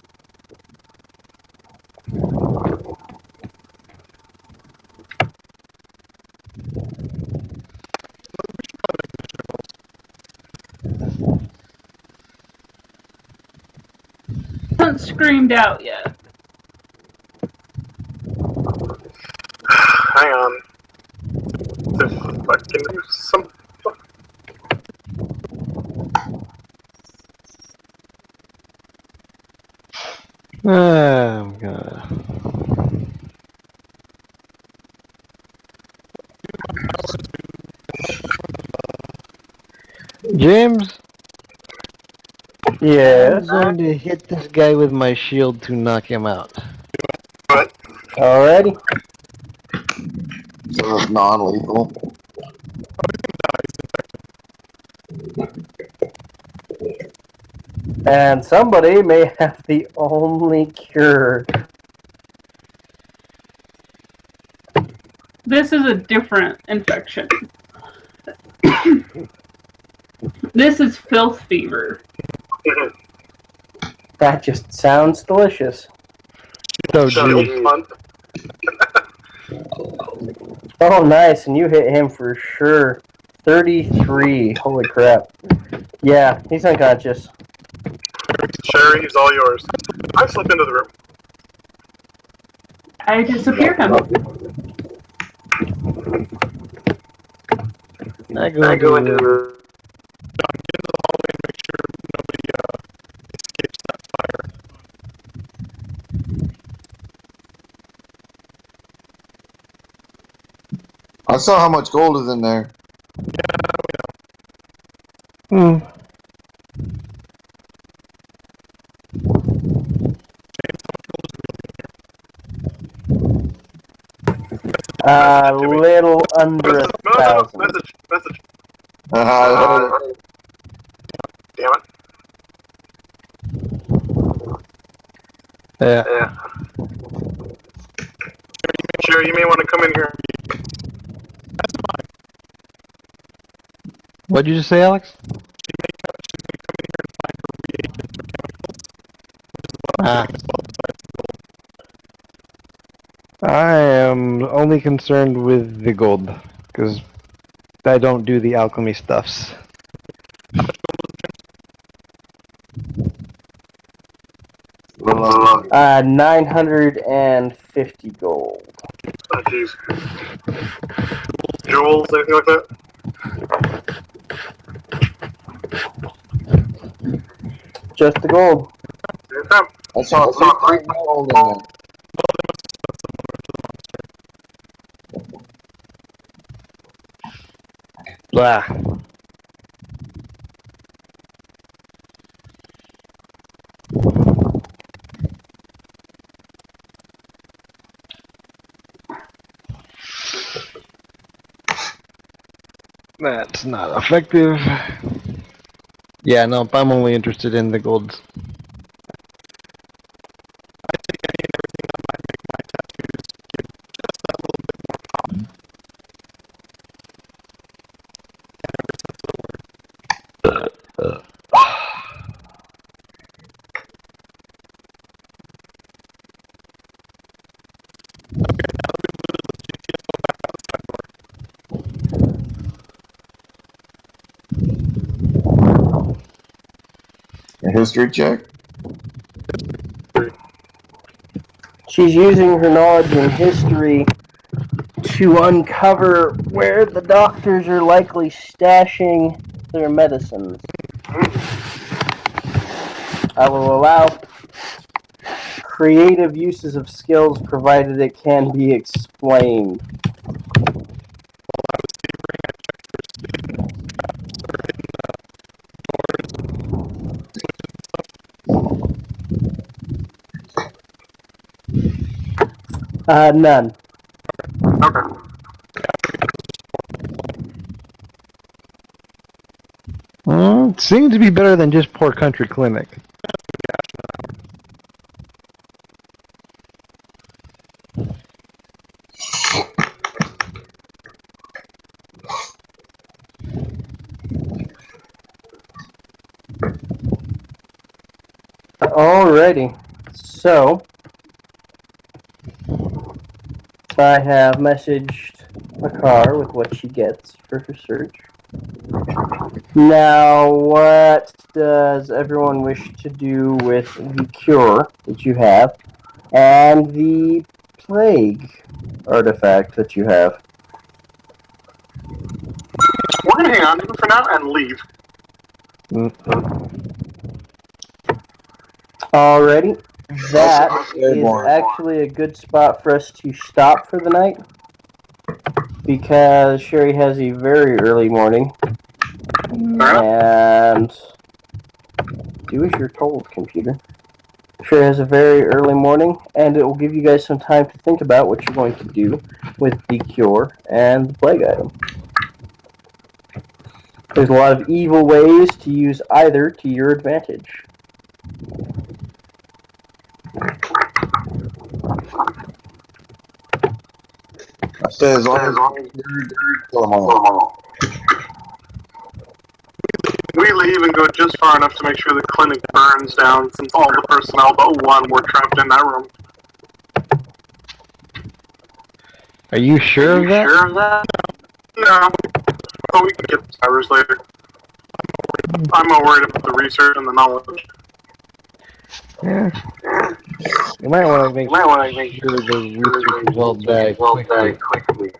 Hasn't screamed out yet. Hang on. If I can do some. I'm gonna. James? Yes. I'm going to hit this guy with my shield to knock him out. Alrighty. So it's non-lethal. And somebody may have the only cure. This is a different infection. This is filth fever. That just sounds delicious. So, Shut geez. month. Oh, nice. And you hit him for sure. 33. Holy crap. Yeah, he's unconscious. Sheri, he's all yours. I slip into the room. I disappeared him. I go into the Get into the hallway and make sure nobody escapes that fire. I saw how much gold is in there. Hmm. A little under a No, thousand. message. Uh, Damn it. Yeah. Sheri, you may want to come in here. What'd you just say, Alex? She's going to come in here and find her reagents or chemicals, which is what Ah. I'm doing as well besides the gold. I am only concerned with the gold, because I don't do the alchemy stuffs. How much gold was it? 950 gold. Oh, jeez. Jewels, anything like that? Just the gold. Anytime. I saw 3 gold in there. Well, they must have spent some over to the monastery. Blah. That's not effective. Yeah, no, I'm only interested in the golds. I take any and everything that might make my tattoos give just that little bit more pop. In every sense of the word. Okay, now that we've looted, let's GTFO back out the front door. A history check? She's using her knowledge in history to uncover where the doctors are likely stashing their medicines. I will allow creative uses of skills provided it can be explained. None. Okay. Well, it seems to be better than just Poor Country Clinic. Alrighty. So, I have messaged Makar with what she gets for her search. Now, what does everyone wish to do with the cure that you have and the plague artifact that you have? We're gonna hang on to it for now and leave. Alrighty. That is actually a good spot for us to stop for the night because Sheri has a very early morning. And do as you're told, computer. Sheri has a very early morning, and it will give you guys some time to think about what you're going to do with the cure and the plague item. There's a lot of evil ways to use either to your advantage. I said as long as kill them all. We leave and go just far enough to make sure the clinic burns down since all the personnel but one were trapped in that room. Are you sure of that? Sure of that? No. But we can get the towers later. I'm more worried about the research and the knowledge. Yeah. You might want to make sure the research results back quickly.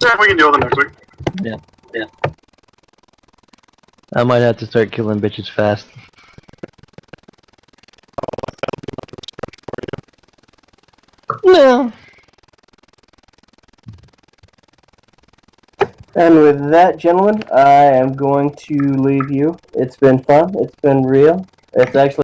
Yeah, we can deal with it next week. Yeah. I might have to start killing bitches fast. No. And with that, gentlemen, I am going to leave you. It's been fun. It's been real. It's actually